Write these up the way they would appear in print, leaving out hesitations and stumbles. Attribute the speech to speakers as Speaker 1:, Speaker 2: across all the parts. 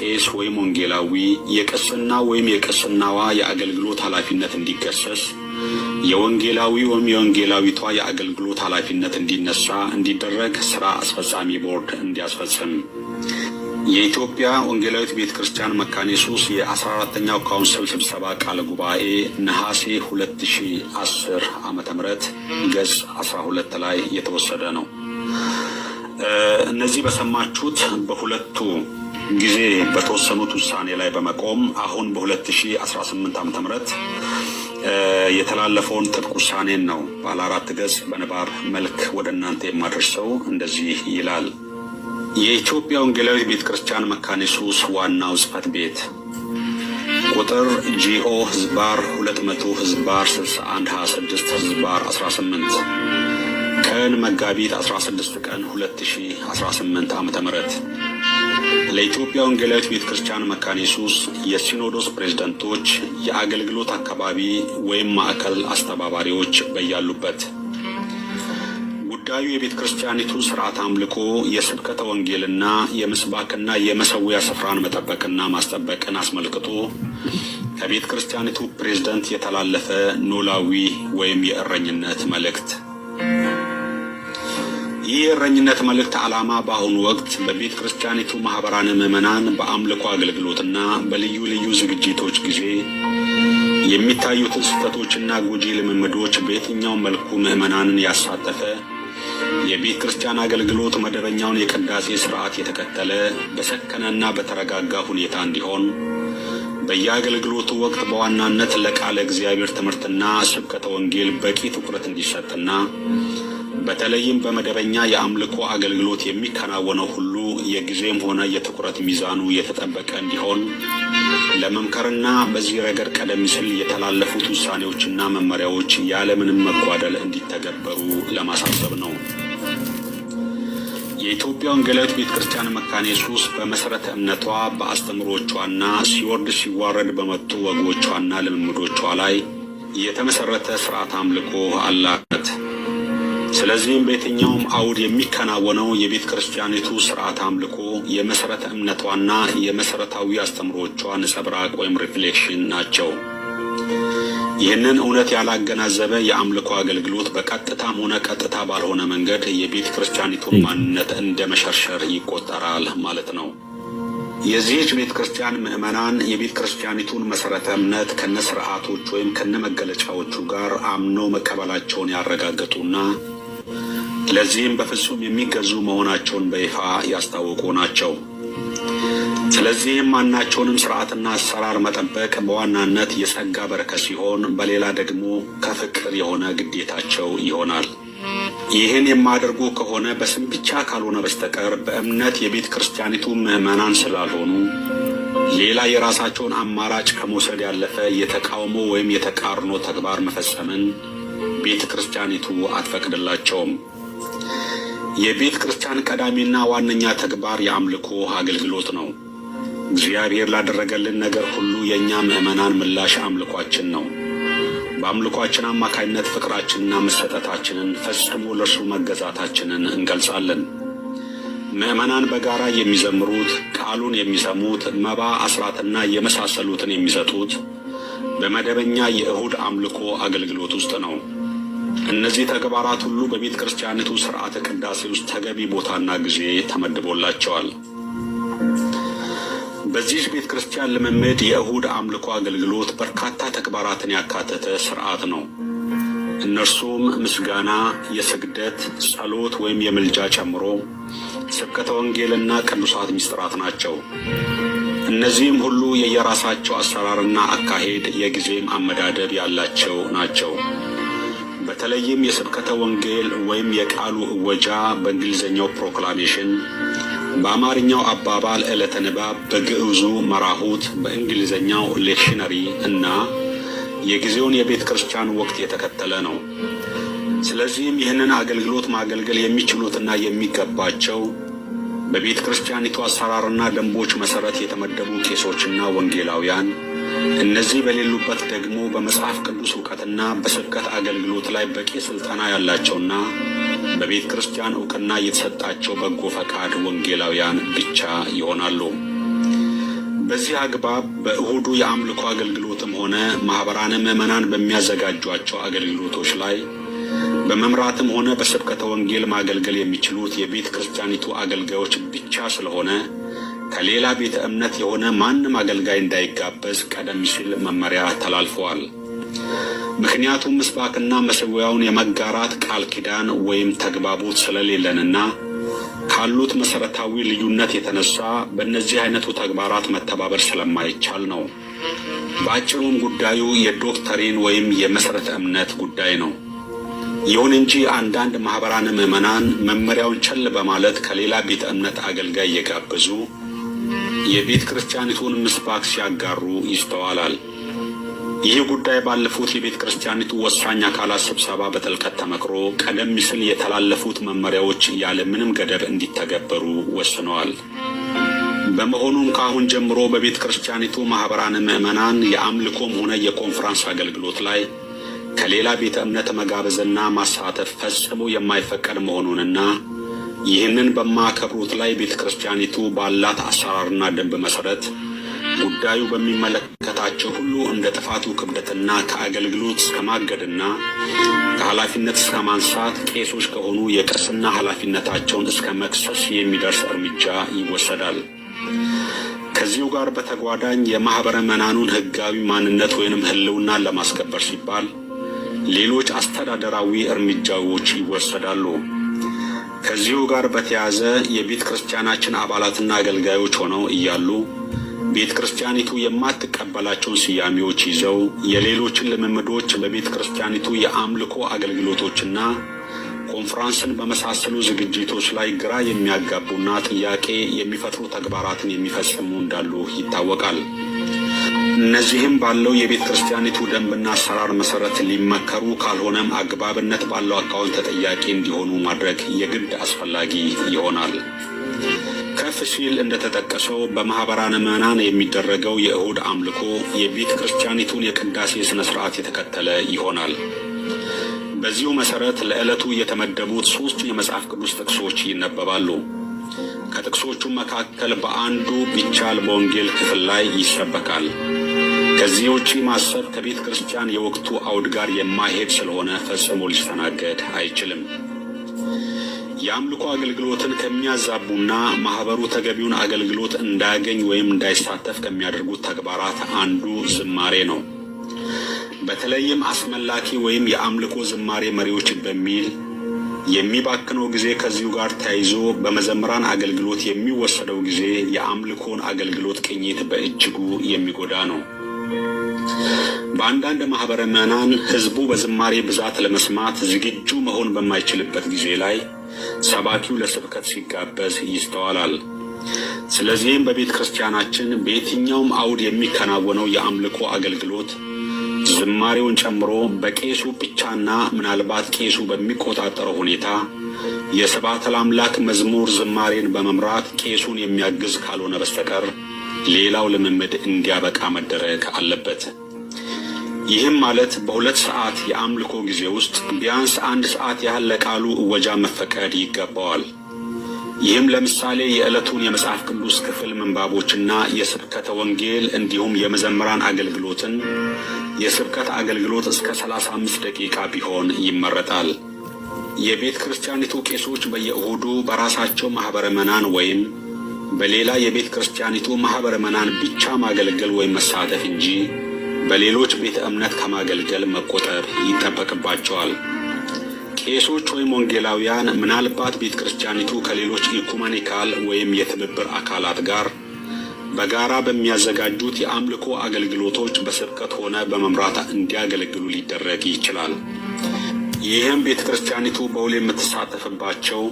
Speaker 1: ቄስ ወይም ወንጌላዊ የቅስና ወይም የቅስናዋ የአገልግሎት ኃላፊነት እንዲገሰስ፣ የወንጌላዊ ወይም የወንጌላዊቷ የአገልግሎት ኃላፊነት እንዲነሳ እንዲደረግ ሥራ አስፈጻሚ ቦርድ እንዲያስፈጽም የኢትዮጵያ ወንጌላዊት ቤተክርስቲያን መካነ ኢየሱስ የ14ኛው ካውንስል ስብሰባ ቃለ ጉባኤ ነሐሴ 2010 ዓመተ ምህረት ገጽ 12 ላይ የተወሰደ ነው። እነዚህ በሰማችሁት በሁለቱ ጊዜ በተወሰኑት ውሳኔ ላይ በመቆም አሁን በ2018 ዓመተ ምህረት የተላለፈውን ጥብቅ ውሳኔን ነው ባለ 4 ገጽ በንባብ መልክ ወደ እናንተ የማደርሰው። እንደዚህ ይላል። የኢትዮጵያ ወንጌላዊት ቤተክርስቲያን መካነ ኢየሱስ ዋናው ጽሕፈት ቤት ቁጥር ጂኦ ህዝባር 200 ህዝባር 6126 ህዝባር 18 ቀን መጋቢት 16 ቀን 2018 ዓመተ ምህረት ለኢትዮጵያ ወንጌላዊት ቤተክርስቲያን መካነ ኢየሱስ የሲኖዶስ ፕሬዝዳንቶች፣ የአገልግሎት አካባቢ ወይም ማዕከል አስተባባሪዎች በያሉበት ጉዳዩ የቤተክርስቲያኒቱ ሥርዓት አምልኮ፣ የስብከተ ወንጌልና የምስባክና የመሰዊያ ስፍራን መጠበቅና ማስጠበቅን አስመልክቶ ከቤተክርስቲያኒቱ ፕሬዝዳንት የተላለፈ ኖላዊ ወይም የእረኝነት መልእክት። ይህ የእረኝነት መልእክት ዓላማ በአሁኑ ወቅት በቤተ ክርስቲያኒቱ ማህበራን ምዕመናን በአምልኮ አገልግሎትና በልዩ ልዩ ዝግጅቶች ጊዜ የሚታዩትን ስህተቶችና ጎጂ ልምምዶች በየትኛው መልኩ ምዕመናንን ያሳተፈ የቤተ ክርስቲያን አገልግሎት መደበኛውን የቅዳሴ ሥርዓት የተከተለ በሰከነና በተረጋጋ ሁኔታ እንዲሆን፣ በየአገልግሎቱ ወቅት በዋናነት ለቃለ እግዚአብሔር ትምህርትና ስብከተ ወንጌል በቂ ትኩረት እንዲሰጥና በተለይም በመደበኛ የአምልኮ አገልግሎት የሚከናወነው ሁሉ የጊዜም ሆነ የትኩረት ሚዛኑ የተጠበቀ እንዲሆን ለመምከርና በዚህ ረገድ ቀደም ሲል የተላለፉት ውሳኔዎችና መመሪያዎች ያለምንም መጓደል እንዲተገበሩ ለማሳሰብ ነው። የኢትዮጵያ ወንጌላዊት ቤተክርስቲያን መካነ ኢየሱስ በመሰረተ እምነቷ በአስተምሮቿና ሲወርድ ሲዋረድ በመጡ ወጎቿና ልምምዶቿ ላይ የተመሰረተ ሥርዓት አምልኮ አላት። ስለዚህም በየትኛውም አውድ የሚከናወነው የቤተ ክርስቲያኒቱ ሥርዓት አምልኮ የመሰረተ እምነቷና የመሰረታዊ አስተምሮቿ ነጸብራቅ ወይም ሪፍሌክሽን ናቸው። ይህንን እውነት ያላገናዘበ የአምልኮ አገልግሎት በቀጥታም ሆነ ቀጥታ ባልሆነ መንገድ የቤተ ክርስቲያኒቱን ማንነት እንደ መሸርሸር ይቆጠራል ማለት ነው። የዚህች ቤተ ክርስቲያን ምዕመናን የቤተ ክርስቲያኒቱን መሰረተ እምነት ከነስርዓቶች ወይም ከነመገለጫዎቹ ጋር አምነው መቀበላቸውን ያረጋገጡና ለዚህም በፍጹም የሚገዙ መሆናቸውን በይፋ ያስታወቁ ናቸው። ስለዚህም ማናቸውንም ሥርዓትና አሰራር መጠበቅ በዋናነት የጸጋ በረከት ሲሆን፣ በሌላ ደግሞ ከፍቅር የሆነ ግዴታቸው ይሆናል። ይህን የማደርጉ ከሆነ በስም ብቻ ካልሆነ በስተቀር በእምነት የቤተ ክርስቲያኒቱ ምዕመናን ስላልሆኑ ሌላ የራሳቸውን አማራጭ ከመውሰድ ያለፈ የተቃውሞ ወይም የተቃርኖ ተግባር መፈጸምን ቤተ ክርስቲያኒቱ አትፈቅድላቸውም። የቤተ ክርስቲያን ቀዳሚና ዋነኛ ተግባር የአምልኮ አገልግሎት ነው። እግዚአብሔር ላደረገልን ነገር ሁሉ የእኛ ምዕመናን ምላሽ አምልኳችን ነው። በአምልኳችን አማካይነት ፍቅራችንና መሰጠታችንን ፈጽሞ ለእርሱ መገዛታችንን እንገልጻለን። ምዕመናን በጋራ የሚዘምሩት፣ ቃሉን የሚሰሙት፣ መባ አስራትና የመሳሰሉትን የሚሰጡት በመደበኛ የእሁድ አምልኮ አገልግሎት ውስጥ ነው። እነዚህ ተግባራት ሁሉ በቤተ ክርስቲያኒቱ ሥርዓተ ቅዳሴ ውስጥ ተገቢ ቦታና ጊዜ ተመድቦላቸዋል። በዚህ ቤተ ክርስቲያን ልምምድ የእሁድ አምልኮ አገልግሎት በርካታ ተግባራትን ያካተተ ሥርዓት ነው። እነርሱም ምስጋና፣ የስግደት፣ ጸሎት ወይም የምልጃ ጨምሮ ስብከተ ወንጌልና ቅዱሳት ምስጢራት ናቸው። እነዚህም ሁሉ የየራሳቸው አሰራርና አካሄድ የጊዜም አመዳደብ ያላቸው ናቸው። በተለይም የስብከተ ወንጌል ወይም የቃሉ እወጃ በእንግሊዝኛው ፕሮክላሜሽን፣ በአማርኛው አባባል ዕለተ ንባብ፣ በግዕዙ መራሁት፣ በእንግሊዝኛው ሌክሽነሪ እና የጊዜውን የቤተ ክርስቲያን ወቅት የተከተለ ነው። ስለዚህም ይህንን አገልግሎት ማገልገል የሚችሉትና የሚገባቸው በቤተ ክርስቲያኒቱ አሰራርና ደንቦች መሰረት የተመደቡ ቄሶችና ወንጌላውያን፣ እነዚህ በሌሉበት ደግሞ በመጽሐፍ ቅዱስ ዕውቀትና በስብከት አገልግሎት ላይ በቂ ስልጠና ያላቸውና በቤተ ክርስቲያን ዕውቅና የተሰጣቸው በጎ ፈቃድ ወንጌላውያን ብቻ ይሆናሉ። በዚህ አግባብ በእሁዱ የአምልኮ አገልግሎትም ሆነ ማህበራነ ምዕመናን በሚያዘጋጇቸው አገልግሎቶች ላይ በመምራትም ሆነ በስብከተ ወንጌል ማገልገል የሚችሉት የቤተ ክርስቲያኒቱ አገልጋዮች ብቻ ስለሆነ ከሌላ ቤተ እምነት የሆነ ማንም አገልጋይ እንዳይጋበዝ ቀደም ሲል መመሪያ ተላልፈዋል። ምክንያቱም ምስባክና መሠዊያውን የመጋራት ቃል ኪዳን ወይም ተግባቦት ስለሌለንና ካሉት መሰረታዊ ልዩነት የተነሳ በእነዚህ አይነቱ ተግባራት መተባበር ስለማይቻል ነው። በአጭሩም ጉዳዩ የዶክትሪን ወይም የመሰረተ እምነት ጉዳይ ነው። ይሁን እንጂ አንዳንድ ማህበራነ ምዕመናን መመሪያውን ቸል በማለት ከሌላ ቤተ እምነት አገልጋይ የጋበዙ የቤተ ክርስቲያኒቱን ምስባክ ሲያጋሩ ይስተዋላል። ይህ ጉዳይ ባለፉት የቤተ ክርስቲያኒቱ ወሳኝ አካላት ስብሰባ በጥልቀት ተመክሮ ቀደም ሲል የተላለፉት መመሪያዎች ያለ ምንም ገደብ እንዲተገበሩ ወስነዋል። በመሆኑም ከአሁን ጀምሮ በቤተ ክርስቲያኒቱ ማህበራነ ምዕመናን የአምልኮም ሆነ የኮንፈረንስ አገልግሎት ላይ ከሌላ ቤተ እምነት መጋበዝና ማሳተፍ ፈጽሞ የማይፈቀድ መሆኑንና ይህንን በማከብሩት ላይ ቤተ ክርስቲያኒቱ ባላት አሰራርና ደንብ መሰረት ጉዳዩ በሚመለከታቸው ሁሉ እንደ ጥፋቱ ክብደትና ከአገልግሎት እስከ ማገድና ከኃላፊነት እስከ ማንሳት ቄሶች ከሆኑ የቅስና ኃላፊነታቸውን እስከ መክሰስ የሚደርስ እርምጃ ይወሰዳል። ከዚሁ ጋር በተጓዳኝ የማህበረ ምዕመናኑን ህጋዊ ማንነት ወይንም ህልውና ለማስከበር ሲባል ሌሎች አስተዳደራዊ እርምጃዎች ይወሰዳሉ። ከዚሁ ጋር በተያያዘ የቤተ ክርስቲያናችን አባላትና አገልጋዮች ሆነው እያሉ ቤተ ክርስቲያኒቱ የማትቀበላቸውን ስያሜዎች ይዘው የሌሎችን ልምምዶች በቤተ ክርስቲያኒቱ የአምልኮ አገልግሎቶችና ኮንፈረንስን በመሳሰሉ ዝግጅቶች ላይ ግራ የሚያጋቡና ጥያቄ የሚፈጥሩ ተግባራትን የሚፈጽሙ እንዳሉ ይታወቃል። እነዚህም ባለው የቤተ ክርስቲያኒቱ ደንብና አሰራር መሰረት ሊመከሩ ካልሆነም አግባብነት ባለው አካውንት ተጠያቂ እንዲሆኑ ማድረግ የግድ አስፈላጊ ይሆናል። ከፍ ሲል እንደተጠቀሰው በማህበራነ ምዕመናን የሚደረገው የእሁድ አምልኮ የቤተ ክርስቲያኒቱን የቅዳሴ ስነ ስርዓት የተከተለ ይሆናል። በዚሁ መሰረት ለዕለቱ የተመደቡት 3 የመጽሐፍ ቅዱስ ጥቅሶች ይነበባሉ። ከጥቅሶቹ መካከል በአንዱ ቢቻል በወንጌል ክፍል ላይ ይሰበካል። ከዚህ ውጪ ማሰብ ከቤተ ክርስቲያን የወቅቱ አውድ ጋር የማይሄድ ስለሆነ ፈጽሞ ሊስተናገድ አይችልም። የአምልኮ አገልግሎትን ከሚያዛቡና ማህበሩ ተገቢውን አገልግሎት እንዳያገኝ ወይም እንዳይሳተፍ ከሚያደርጉት ተግባራት አንዱ ዝማሬ ነው። በተለይም አስመላኪ ወይም የአምልኮ ዝማሬ መሪዎች በሚል የሚባክነው ጊዜ ከዚሁ ጋር ተያይዞ በመዘምራን አገልግሎት የሚወሰደው ጊዜ የአምልኮን አገልግሎት ቅኝት በእጅጉ የሚጎዳ ነው። በአንዳንድ ማህበረ ምዕመናን ህዝቡ በዝማሬ ብዛት ለመስማት ዝግጁ መሆን በማይችልበት ጊዜ ላይ ሰባኪው ለስብከት ሲጋበዝ ይስተዋላል። ስለዚህም በቤተ ክርስቲያናችን በየትኛውም አውድ የሚከናወነው የአምልኮ አገልግሎት ዝማሬውን ጨምሮ በቄሱ ብቻና ምናልባት ቄሱ በሚቆጣጠረው ሁኔታ የስብሐተ ለአምላክ መዝሙር ዝማሬን በመምራት ቄሱን የሚያግዝ ካልሆነ በስተቀር ሌላው ልምምድ እንዲያበቃ መደረግ አለበት። ይህም ማለት በ2 ሰዓት የአምልኮ ጊዜ ውስጥ ቢያንስ 1 ሰዓት ያህል ለቃሉ እወጃ መፈቀድ ይገባዋል። ይህም ለምሳሌ የዕለቱን የመጽሐፍ ቅዱስ ክፍል ምንባቦችና የስብከተ ወንጌል እንዲሁም የመዘምራን አገልግሎትን የስብከት አገልግሎት እስከ 35 ደቂቃ ቢሆን ይመረጣል። የቤተ ክርስቲያኒቱ ቄሶች በየእሁዱ በራሳቸው ማህበረ ምዕመናን ወይም በሌላ የቤተ ክርስቲያኒቱ ማህበረ ምዕመናን ብቻ ማገልገል ወይም መሳተፍ እንጂ በሌሎች ቤተ እምነት ከማገልገል መቆጠብ ይጠበቅባቸዋል። ቄሶች ወይም ወንጌላውያን ምናልባት ቤተ ክርስቲያኒቱ ከሌሎች ኢኩሜኒካል ወይም የትብብር አካላት ጋር በጋራ በሚያዘጋጁት የአምልኮ አገልግሎቶች በስብከት ሆነ በመምራት እንዲያገለግሉ ሊደረግ ይችላል። ይህም ቤተ ክርስቲያኒቱ በውል የምትሳተፍባቸው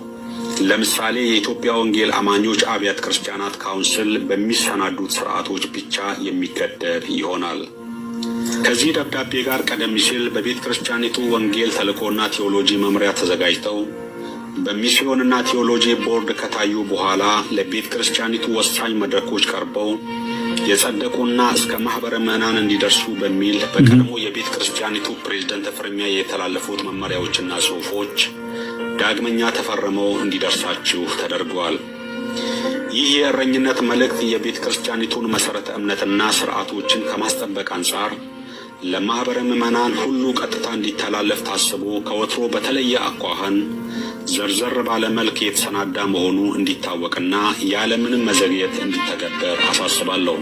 Speaker 1: ለምሳሌ የኢትዮጵያ ወንጌል አማኞች አብያተ ክርስቲያናት ካውንስል በሚሰናዱት ስርዓቶች ብቻ የሚገደብ ይሆናል። ከዚህ ደብዳቤ ጋር ቀደም ሲል በቤተ ክርስቲያኒቱ ወንጌል ተልእኮና ቴዎሎጂ መምሪያ ተዘጋጅተው በሚስዮንና ቴዎሎጂ ቦርድ ከታዩ በኋላ ለቤተ ክርስቲያኒቱ ወሳኝ መድረኮች ቀርበው የጸደቁና እስከ ማህበረ ምዕመናን እንዲደርሱ በሚል በቀድሞ የቤተ ክርስቲያኒቱ ፕሬዝዳንት ፍርሚያ የተላለፉት መመሪያዎችና ጽሑፎች ዳግመኛ ተፈርመው እንዲደርሳችሁ ተደርጓል። ይህ የእረኝነት መልእክት የቤተ ክርስቲያኒቱን መሠረተ እምነትና ሥርዓቶችን ከማስጠበቅ አንጻር ለማኅበረ ምዕመናን ሁሉ ቀጥታ እንዲተላለፍ ታስቦ ከወትሮ በተለየ አኳኋን ዘርዘር ባለ መልክ የተሰናዳ መሆኑ እንዲታወቅና ያለምንም መዘግየት እንዲተገበር አሳስባለሁ።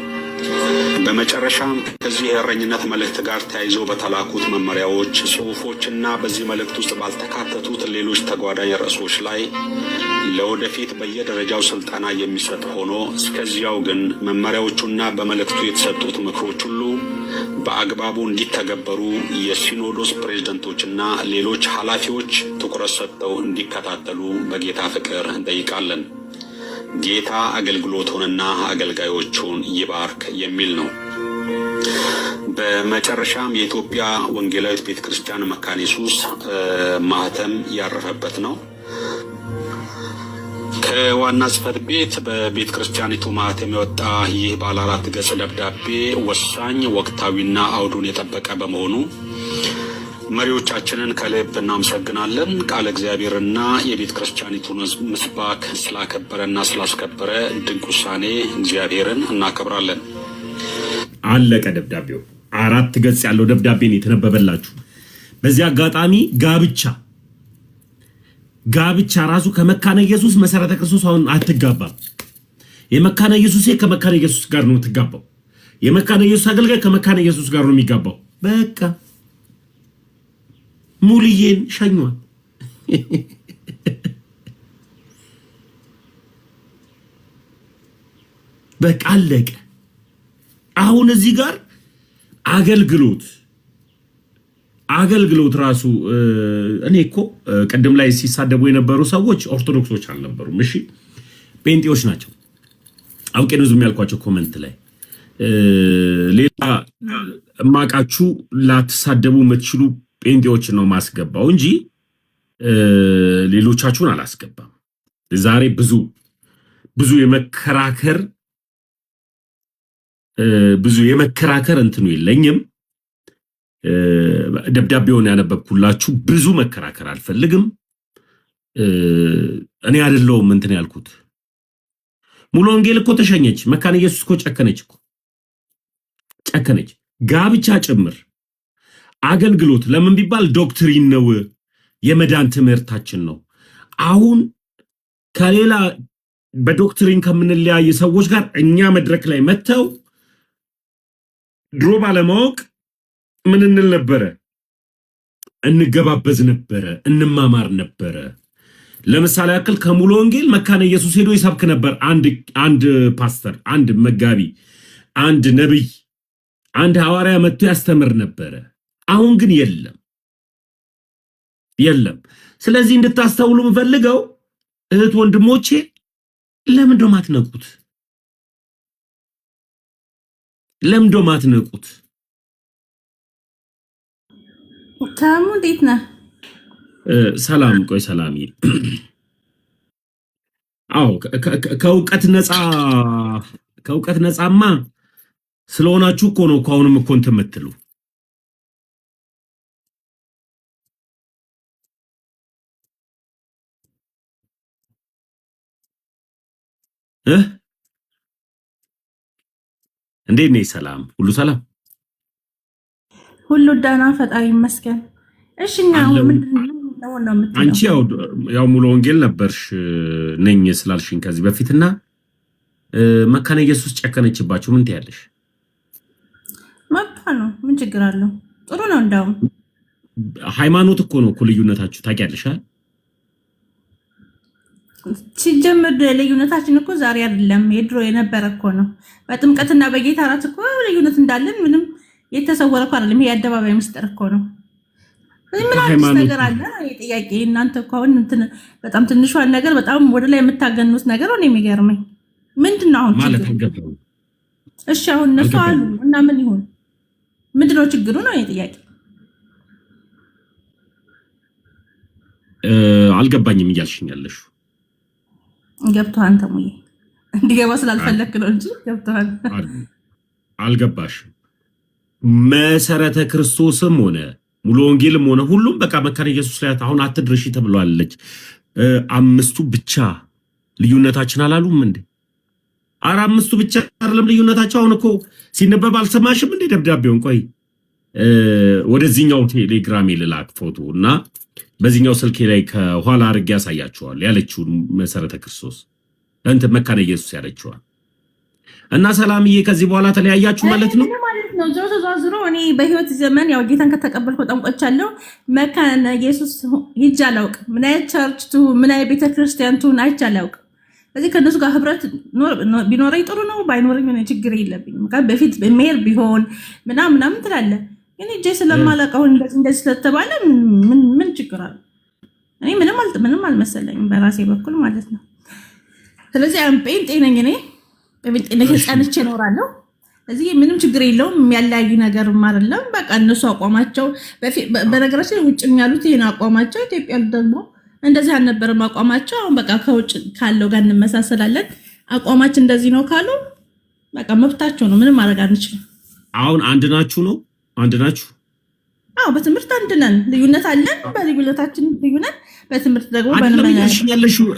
Speaker 1: በመጨረሻም ከዚህ የእረኝነት መልእክት ጋር ተያይዞ በተላኩት መመሪያዎች፣ ጽሑፎችና በዚህ መልእክት ውስጥ ባልተካተቱት ሌሎች ተጓዳኝ ርዕሶች ላይ ለወደፊት በየደረጃው ስልጠና የሚሰጥ ሆኖ እስከዚያው ግን መመሪያዎቹና በመልእክቱ የተሰጡት ምክሮች ሁሉ በአግባቡ እንዲተገበሩ የሲኖዶስ ፕሬዝደንቶችና ሌሎች ኃላፊዎች ትኩረት ሰጥተው እንዲከታተሉ በጌታ ፍቅር እንጠይቃለን። ጌታ አገልግሎቱንና አገልጋዮቹን ይባርክ የሚል ነው። በመጨረሻም የኢትዮጵያ ወንጌላዊት ቤተክርስቲያን መካነ ኢየሱስ ማህተም ያረፈበት ነው። ከዋና ጽሕፈት ቤት በቤተ ክርስቲያኒቱ ማህተም የወጣ ይህ ባለ 4 ገጽ ደብዳቤ ወሳኝ፣ ወቅታዊና አውዱን የጠበቀ በመሆኑ መሪዎቻችንን ከልብ እናመሰግናለን። ቃለ እግዚአብሔርና የቤተ ክርስቲያኒቱን ምስባክ ስላከበረና ስላስከበረ ድንቅ ውሳኔ እግዚአብሔርን እናከብራለን።
Speaker 2: አለቀ። ደብዳቤው 4 ገጽ ያለው ደብዳቤ ነው የተነበበላችሁ። በዚህ አጋጣሚ ጋብቻ ራሱ ከመካነ ኢየሱስ መሰረተ ክርስቶስ አሁን አትጋባም። የመካነ ኢየሱስ ከመካነ ኢየሱስ ጋር ነው የምትጋባው። የመካነ ኢየሱስ አገልጋይ ከመካነ ኢየሱስ ጋር ነው የሚጋባው። በቃ ሙልዬን ሸኟል። በቃ አለቀ። አሁን እዚህ ጋር አገልግሎት ራሱ እኔ እኮ ቀደም ላይ ሲሳደቡ የነበሩ ሰዎች ኦርቶዶክሶች አልነበሩም። እሺ ጴንጤዎች ናቸው። አውቄ ነው ዝም ያልኳቸው ኮሜንት ላይ። ሌላ ማቃችሁ ላትሳደቡ የምትችሉ ጴንጤዎችን ነው ማስገባው እንጂ ሌሎቻችሁን አላስገባም። ዛሬ ብዙ የመከራከር እንትኑ የለኝም። ደብዳቤውን ያነበብኩላችሁ ብዙ መከራከር አልፈልግም። እኔ አይደለሁም እንትን ያልኩት። ሙሉ ወንጌል እኮ ተሸኘች። መካነ ኢየሱስ እኮ ጨከነች። ጋብቻ ጭምር አገልግሎት ለምን ቢባል ዶክትሪን ነው፣ የመዳን ትምህርታችን ነው። አሁን ከሌላ በዶክትሪን ከምንለያይ ሰዎች ጋር እኛ መድረክ ላይ መተው ድሮ ባለማወቅ ምን እንል ነበረ? እንገባበዝ ነበረ፣ እንማማር ነበረ። ለምሳሌ ያክል ከሙሉ ወንጌል መካነ ኢየሱስ ሄዶ ይሰብክ ነበር አንድ ፓስተር፣ አንድ መጋቢ፣ አንድ ነብይ፣ አንድ ሐዋርያ መጥቶ ያስተምር ነበረ። አሁን ግን የለም። ስለዚህ እንድታስተውሉ የምፈልገው እህት ወንድሞቼ፣ ለምን ደው ማትነቁት?
Speaker 3: ታሙ እንዴት ነህ?
Speaker 2: ሰላም። ቆይ ሰላም ይል። አዎ ከእውቀት ነፃማ ስለሆናችሁ እኮ ነው አሁንም እኮ እንትን የምትሉ። እንዴት ነህ? ሰላም፣ ሁሉ ሰላም፣
Speaker 3: ሁሉ ደህና፣ ፈጣሪ ይመስገን። እሺ ምንድነው የምትለው?
Speaker 2: አንቺ ያው ሙሉ ወንጌል ነበርሽ ነኝ ስላልሽኝ ከዚህ በፊትና መካነ ኢየሱስ ጨከነችባችሁ። ምን ትያለሽ?
Speaker 3: መብቷ ነው። ምን ችግር አለው? ጥሩ ነው። እንዳውም
Speaker 2: ሃይማኖት እኮ ነው እኮ ልዩነታችሁ፣ ታውቂያለሽ አይደል?
Speaker 3: ሲጀምር ልዩነታችን እኮ ዛሬ አይደለም የድሮ የነበረ እኮ ነው። በጥምቀትና በጌታ እራት እኮ ልዩነት እንዳለን ምንም የተሰወረ እኮ አይደለም። ይሄ የአደባባይ ምስጢር እኮ ነው። ምን አዲስ ነገር አለ? ጥያቄ እናንተ እኮ አሁን በጣም ትንሿን ነገር በጣም ወደ ላይ የምታገኑት ነገር ነው የሚገርመኝ። ምንድነው አሁን ችግሩ? እሺ አሁን እነሱ አሉ እና ምን ይሁን? ምንድነው ችግሩ ነው ጥያቄ።
Speaker 2: አልገባኝም እያልሽኝ ያለሽው።
Speaker 3: ገብቶሃል? አንተ ሙዬ እንዲገባ ስላልፈለክ ነው እንጂ ገብቶሃል።
Speaker 2: አልገባሽም። መሰረተ ክርስቶስም ሆነ ሙሉ ወንጌልም ሆነ ሁሉም በቃ መካነ ኢየሱስ ላይ አሁን አትድረሺ ተብሏለች። 5ቱ ብቻ ልዩነታችን አላሉም እንዴ? አምስቱ ብቻ አይደለም ልዩነታቸው። አሁን እኮ ሲነበብ አልሰማሽም እንዴ ደብዳቤውን? ቆይ ወደዚህኛው ቴሌግራም ልላክ ፎቶ እና በዚህኛው ስልኬ ላይ ከኋላ አድርጌ ያሳያችኋል ያለችውን መሰረተ ክርስቶስ እንትን መካነ ኢየሱስ ያለችዋል። እና ሰላምዬ ከዚህ በኋላ ተለያያችሁ ማለት ነው
Speaker 3: ነው ዞሮ ተዟዝሮ እኔ በህይወት ዘመን ያው ጌታን ከተቀበልኩ ጠንቆቻለሁ። መካነ ኢየሱስ ሂጅ አላውቅም። ምን አይነት ቸርች ትሁን ምን አይነት ቤተክርስቲያን ትሁን አይቼ አላውቅም። ስለዚህ ከእነሱ ጋር ህብረት ቢኖረኝ ጥሩ ነው፣ ባይኖረኝ ሆነ ችግር የለብኝም። በፊት በሜር ቢሆን ምናምን ትላለህ፣ ግን እጄ ስለማላውቀው እንደዚህ ስለተባለ ምን ችግር አለ? እኔ ምንም አልመሰለኝም በራሴ በኩል ማለት ነው። ስለዚህ ጴንጤ ነኝ እኔ በጴንጤነት ጸንቼ እኖራለሁ። እዚህ ምንም ችግር የለውም። የሚያለያይ ነገር አይደለም። በቃ እነሱ አቋማቸው በነገራችን ውጭ ያሉት ይሄን አቋማቸው፣ ኢትዮጵያ ያሉት ደግሞ እንደዚህ አልነበረም አቋማቸው። አሁን በቃ ከውጭ ካለው ጋር እንመሳሰላለን። አቋማችን እንደዚህ ነው ካሉ በቃ መብታቸው ነው። ምንም ማድረግ አንችልም።
Speaker 2: አሁን አንድ ናችሁ ነው? አንድ ናችሁ?
Speaker 3: አዎ፣ በትምህርት አንድ ነን። ልዩነት አለን። በልዩነታችን ልዩነት፣ በትምህርት ደግሞ
Speaker 2: ያለሽው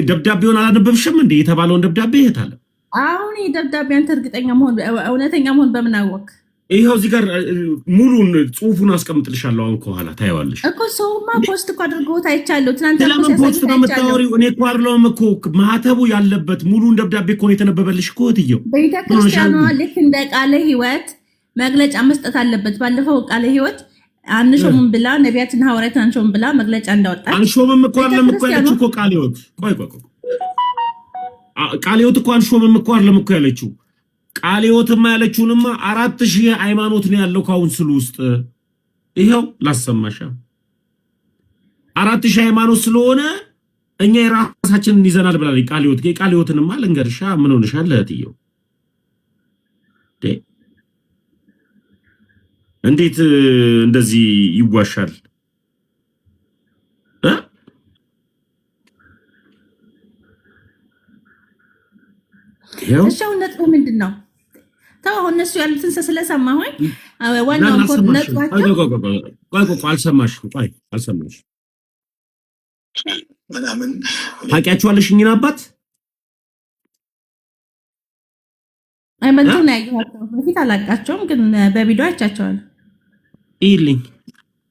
Speaker 2: ደብዳቤውን አላነበብሽም እንዴ? የተባለውን ደብዳቤ የታለ?
Speaker 3: አሁን ደብዳቤ አንተ እርግጠኛ መሆን እውነተኛ መሆን በምን አወቅ?
Speaker 2: ይኸው እዚህ ጋር ሙሉን ጽሁፉን አስቀምጥልሻለሁ። አሁን ከኋላ ታየዋለሽ
Speaker 3: እኮ። ሰውማ ፖስት እኮ አድርጎት አይቻለሁ ትናንት።
Speaker 2: ለምን ፖስት ነው የምታወሪው? እኔ እኮ አይደለሁም እኮ ማህተቡ ያለበት ሙሉን ደብዳቤ እኮ ነው የተነበበልሽ እኮ። እትየው
Speaker 3: ቤተክርስቲያኗ ልክ እንደ ቃለ ሕይወት መግለጫ መስጠት አለበት። ባለፈው ቃለ ሕይወት አንሾምም ብላ ነቢያትና ሐዋርያት አንሾምም ብላ መግለጫ እንዳወጣች
Speaker 2: አንሾምም እኮ አይደለም እኮ ያለችው እኮ ቃለ ሕይወት። ቆይ ቃለ ሕይወት እኮ አንሾምም እኮ አይደለም እኮ ያለችው። ቃለ ሕይወትማ ያለችውንማ 4000 ሃይማኖት ነው ያለው ካውንስል ውስጥ። ይሄው ላሰማሻ 4000 ሃይማኖት ስለሆነ እኛ የራሳችንን ይዘናል ብላለች ቃለ ሕይወት። ቃለ ሕይወትንማ ልንገርሻ ምን ሆነሻል እህትየው? እንዴት እንደዚህ ይዋሻል?
Speaker 3: እሻውነት ምንድን ነው? ተው እነሱ ያሉትን ስለሰማሁኝ ዋናው
Speaker 2: አልሰማሽ ምናምን ታውቂያቸዋለሽ እኚህን አባት?
Speaker 3: አይመልጡ ነው ያየኋቸው። በፊት አላውቃቸውም፣ ግን በቪዲዮ አይቻቸዋለሁ።
Speaker 2: ይልኝ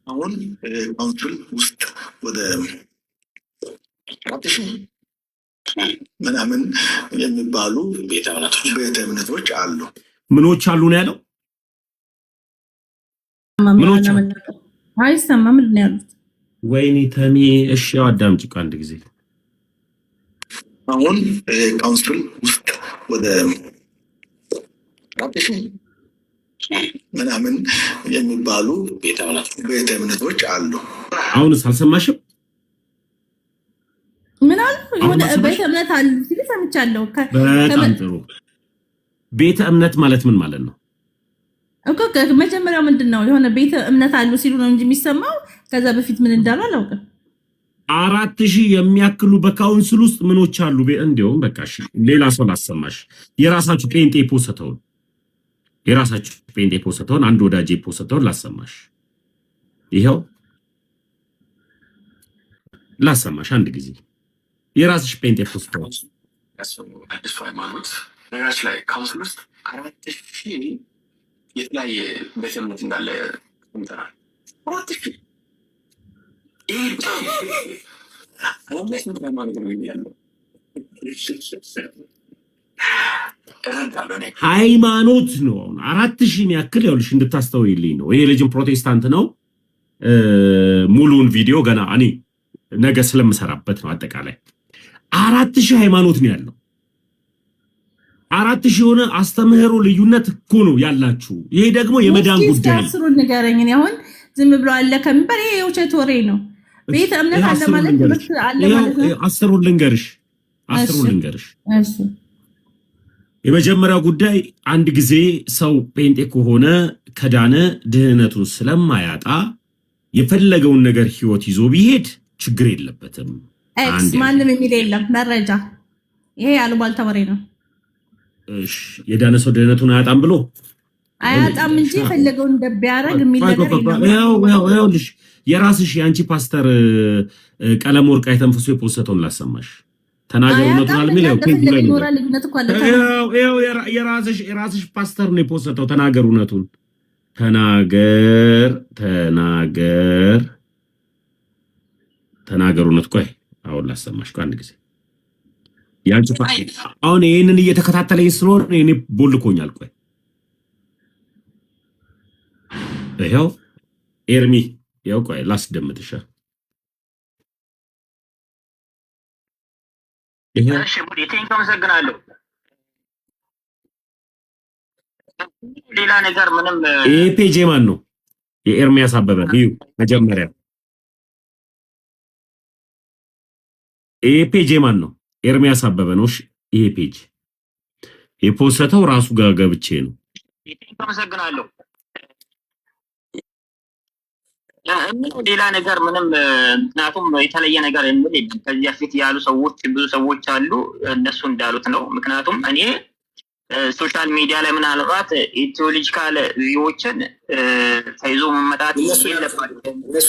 Speaker 4: አሁን ካውንስል ውስጥ ወደ ምናምን የሚባሉ ቤተ እምነቶች አሉ።
Speaker 2: ምኖች አሉ ነው ያለው? ምኖች
Speaker 3: አይሰማ ምንድን ነው ያሉት?
Speaker 2: ወይኔ ተሜ፣ እሺ አዳምጪ አንድ ጊዜ።
Speaker 4: አሁን ካውንስል ውስጥ ወደ ምናምን የሚባሉ ቤተ እምነቶች አሉ።
Speaker 2: አሁንስ አልሰማሽም?
Speaker 3: ምን አሉ? የሆነ ቤተ እምነት አሉ ሲል ሰምቻለሁ።
Speaker 2: በጣም ጥሩ። ቤተ እምነት ማለት ምን ማለት ነው
Speaker 3: እኮ? መጀመሪያው ምንድን ነው? የሆነ ቤተ እምነት አሉ ሲሉ ነው እንጂ የሚሰማው። ከዛ በፊት ምን እንዳሉ አላውቅም።
Speaker 2: 4000 የሚያክሉ በካውንስል ውስጥ ምኖች አሉ። እንዲያውም በቃ እሺ፣ ሌላ ሰው ላሰማሽ። የራሳችሁ ጴንጤ ፖስተውን አንድ ወዳጄ ፖስተውን ላሰማሽ። ይሄው ላሰማሽ አንድ ጊዜ የራስሽ ጴንጤ ፖስተውን
Speaker 4: አዲሱ ሃይማኖት ነገራችን ላይ ካውንስል ውስጥ 4000 የተለያየ ቤተ እምነት እንዳለ ሰምተናል። 4000
Speaker 2: ሃይማኖት ነው። 4000 የሚያክል ያውልሽ እንድታስተውይልኝ ነው። ይሄ ልጅም ፕሮቴስታንት ነው። ሙሉውን ቪዲዮ ገና እኔ ነገ ስለምሰራበት ነው። አጠቃላይ 4000 ሃይማኖት ነው ያለው። 4000 የሆነ አስተምህሮ ልዩነት እኮ ነው ያላችሁ። ይሄ ደግሞ የመዳን ጉዳይ ነው።
Speaker 3: አስሩን ንገረኝ። አሁን ዝም ብሎ አለ ከሚባል ይሄ የውሸት ወሬ ነው። ቤተ እምነት አለ ማለት ነው።
Speaker 2: አስሩን ልንገርሽ። እሺ፣ የመጀመሪያው ጉዳይ አንድ ጊዜ ሰው ጴንጤ ከሆነ ከዳነ ድህነቱን ስለማያጣ የፈለገውን ነገር ህይወት ይዞ ቢሄድ ችግር የለበትም።
Speaker 3: ማንም የሚል የለም። መረጃ ይሄ ያሉባልታ ወሬ ነው።
Speaker 2: እሺ፣ የዳነ ሰው ድህነቱን አያጣም ብሎ
Speaker 3: አያጣም እንጂ የፈለገውን እንደቢያደርግ የሚል ነገር የለም።
Speaker 2: ይኸውልሽ የራስሽ የአንቺ ፓስተር ቀለም ወርቅ አይተንፍሶ የፖስተውን ላሰማሽ። ተናገር እውነቱን አልሚለው ፔጅ ላይ ነው።
Speaker 3: ልዩነት እኮ አለ።
Speaker 2: የራስሽ ፓስተር ነው የፖስተው። ተናገር እውነቱን ተናገር እውነት። ቆይ አሁን ላሰማሽ አንድ ጊዜ ያንቺ አሁን ይሄንን እየተከታተለኝ ስለሆነ እኔ ቦልኮኛል። ቆይ ይኸው ኤርሚ ይኸው ቆይ ላስደምጥሽ።
Speaker 5: እሺ ሙዲ ቴንክ አመሰግናለሁ። ሌላ ነገር ምንም
Speaker 2: ይሄ ፔጅ ማን ነው? የኤርሚያስ አበበ እዩ መጀመሪያ ይሄ ፔጅ ማን ነው? ኤርሚያስ አበበ ነው። እሺ ይሄ ፔጅ የፖስተው ራሱ ጋር ገብቼ ነው።
Speaker 5: አመሰግናለሁ። ሌላ ነገር ምንም ምክንያቱም የተለየ ነገር የምል ከዚህ በፊት ያሉ ሰዎች ብዙ ሰዎች አሉ እነሱ እንዳሉት ነው። ምክንያቱም እኔ ሶሻል ሚዲያ ላይ ምናልባት ኢትዮሎጂካል ቪዎችን ተይዞ መመጣት የለባቸውም።
Speaker 6: እነሱ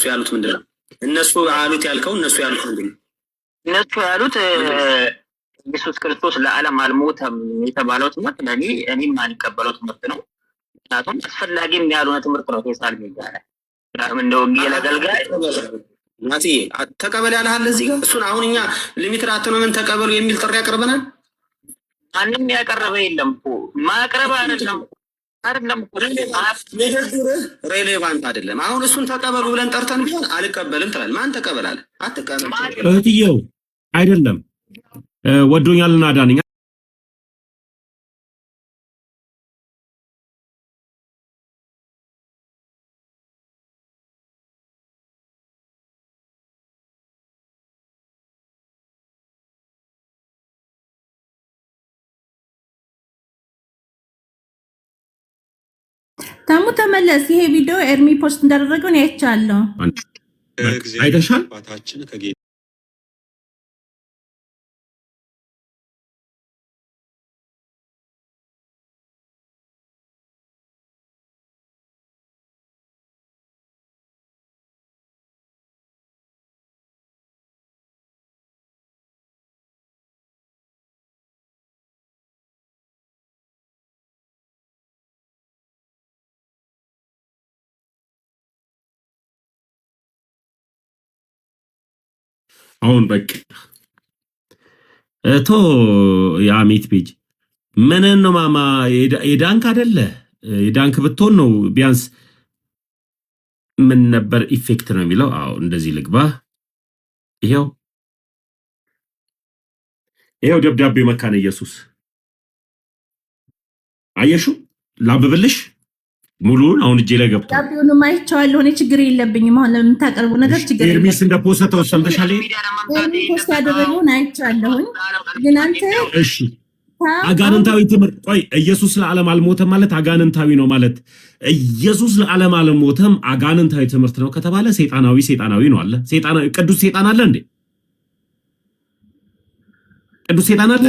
Speaker 6: ያሉት ምንድን ነው? እነሱ ያሉት ምንድን ነው?
Speaker 5: እነሱ ያሉት ኢየሱስ ክርስቶስ ለዓለም አልሞተም የተባለው ትምህርት ለእኔ እኔም አልቀበለው ትምህርት ነው። ምክንያቱም አስፈላጊም ያልሆነ ትምህርት ነው። ሶሻል ሚዲያ ላይ እንደ ወንጌል አገልጋይ
Speaker 6: ናቲ ተቀበል ያልሃል እዚህ ጋር እሱን አሁን እኛ ሊሚትድ አተነመን ተቀበሉ የሚል ጥሪ ያቀርበናል።
Speaker 5: ማንም ያቀረበ የለም እኮ ማቅረብ አይደለም
Speaker 6: ንግግርህ ሬሌቫንት አይደለም። አሁን እሱን ተቀበሉ ብለን ጠርተን ቢሆን አልቀበልም ትላለህ። ማን ተቀበላል? አትቀበል።
Speaker 2: እህትየው አይደለም ወዶኛልና ዳንኛ
Speaker 3: ታሙ ተመለስ። ይሄ ቪዲዮ ኤርሚ ፖስት እንዳደረገው ነው አይቻለሁ።
Speaker 2: አይተሻል? አሁን በቃ እቶ የአሚት ፔጅ ምንን ነው ማማ የዳንክ አይደለ? የዳንክ ብትሆን ነው ቢያንስ ምን ነበር ኢፌክት ነው የሚለው። አዎ እንደዚህ ልግባ። ይሄው ደብዳቤ መካነ ኢየሱስ አየሹ ላብብልሽ ሙሉን አሁን እጄ ላይ ገብቷል።
Speaker 3: ዳቢውን ማይቻለሁ እኔ ችግር የለብኝም። አሁን ለምታቀርቡ ነገር ችግር የለም።
Speaker 2: ኤርሚስ እንደ ፖስተው ሰምተሻል?
Speaker 3: ፖስት ያደረገውን አይቻለሁኝ። ግን አንተ
Speaker 2: እሺ አጋንንታዊ ትምህርት ቆይ ኢየሱስ ለዓለም አልሞተም ማለት አጋንንታዊ ነው ማለት ኢየሱስ ለዓለም አልሞተም አጋንንታዊ ትምህርት ነው ከተባለ ሰይጣናዊ ነው አለ። ሰይጣናዊ ቅዱስ ሰይጣን አለ እንዴ? ቅዱስ ሰይጣን አለ?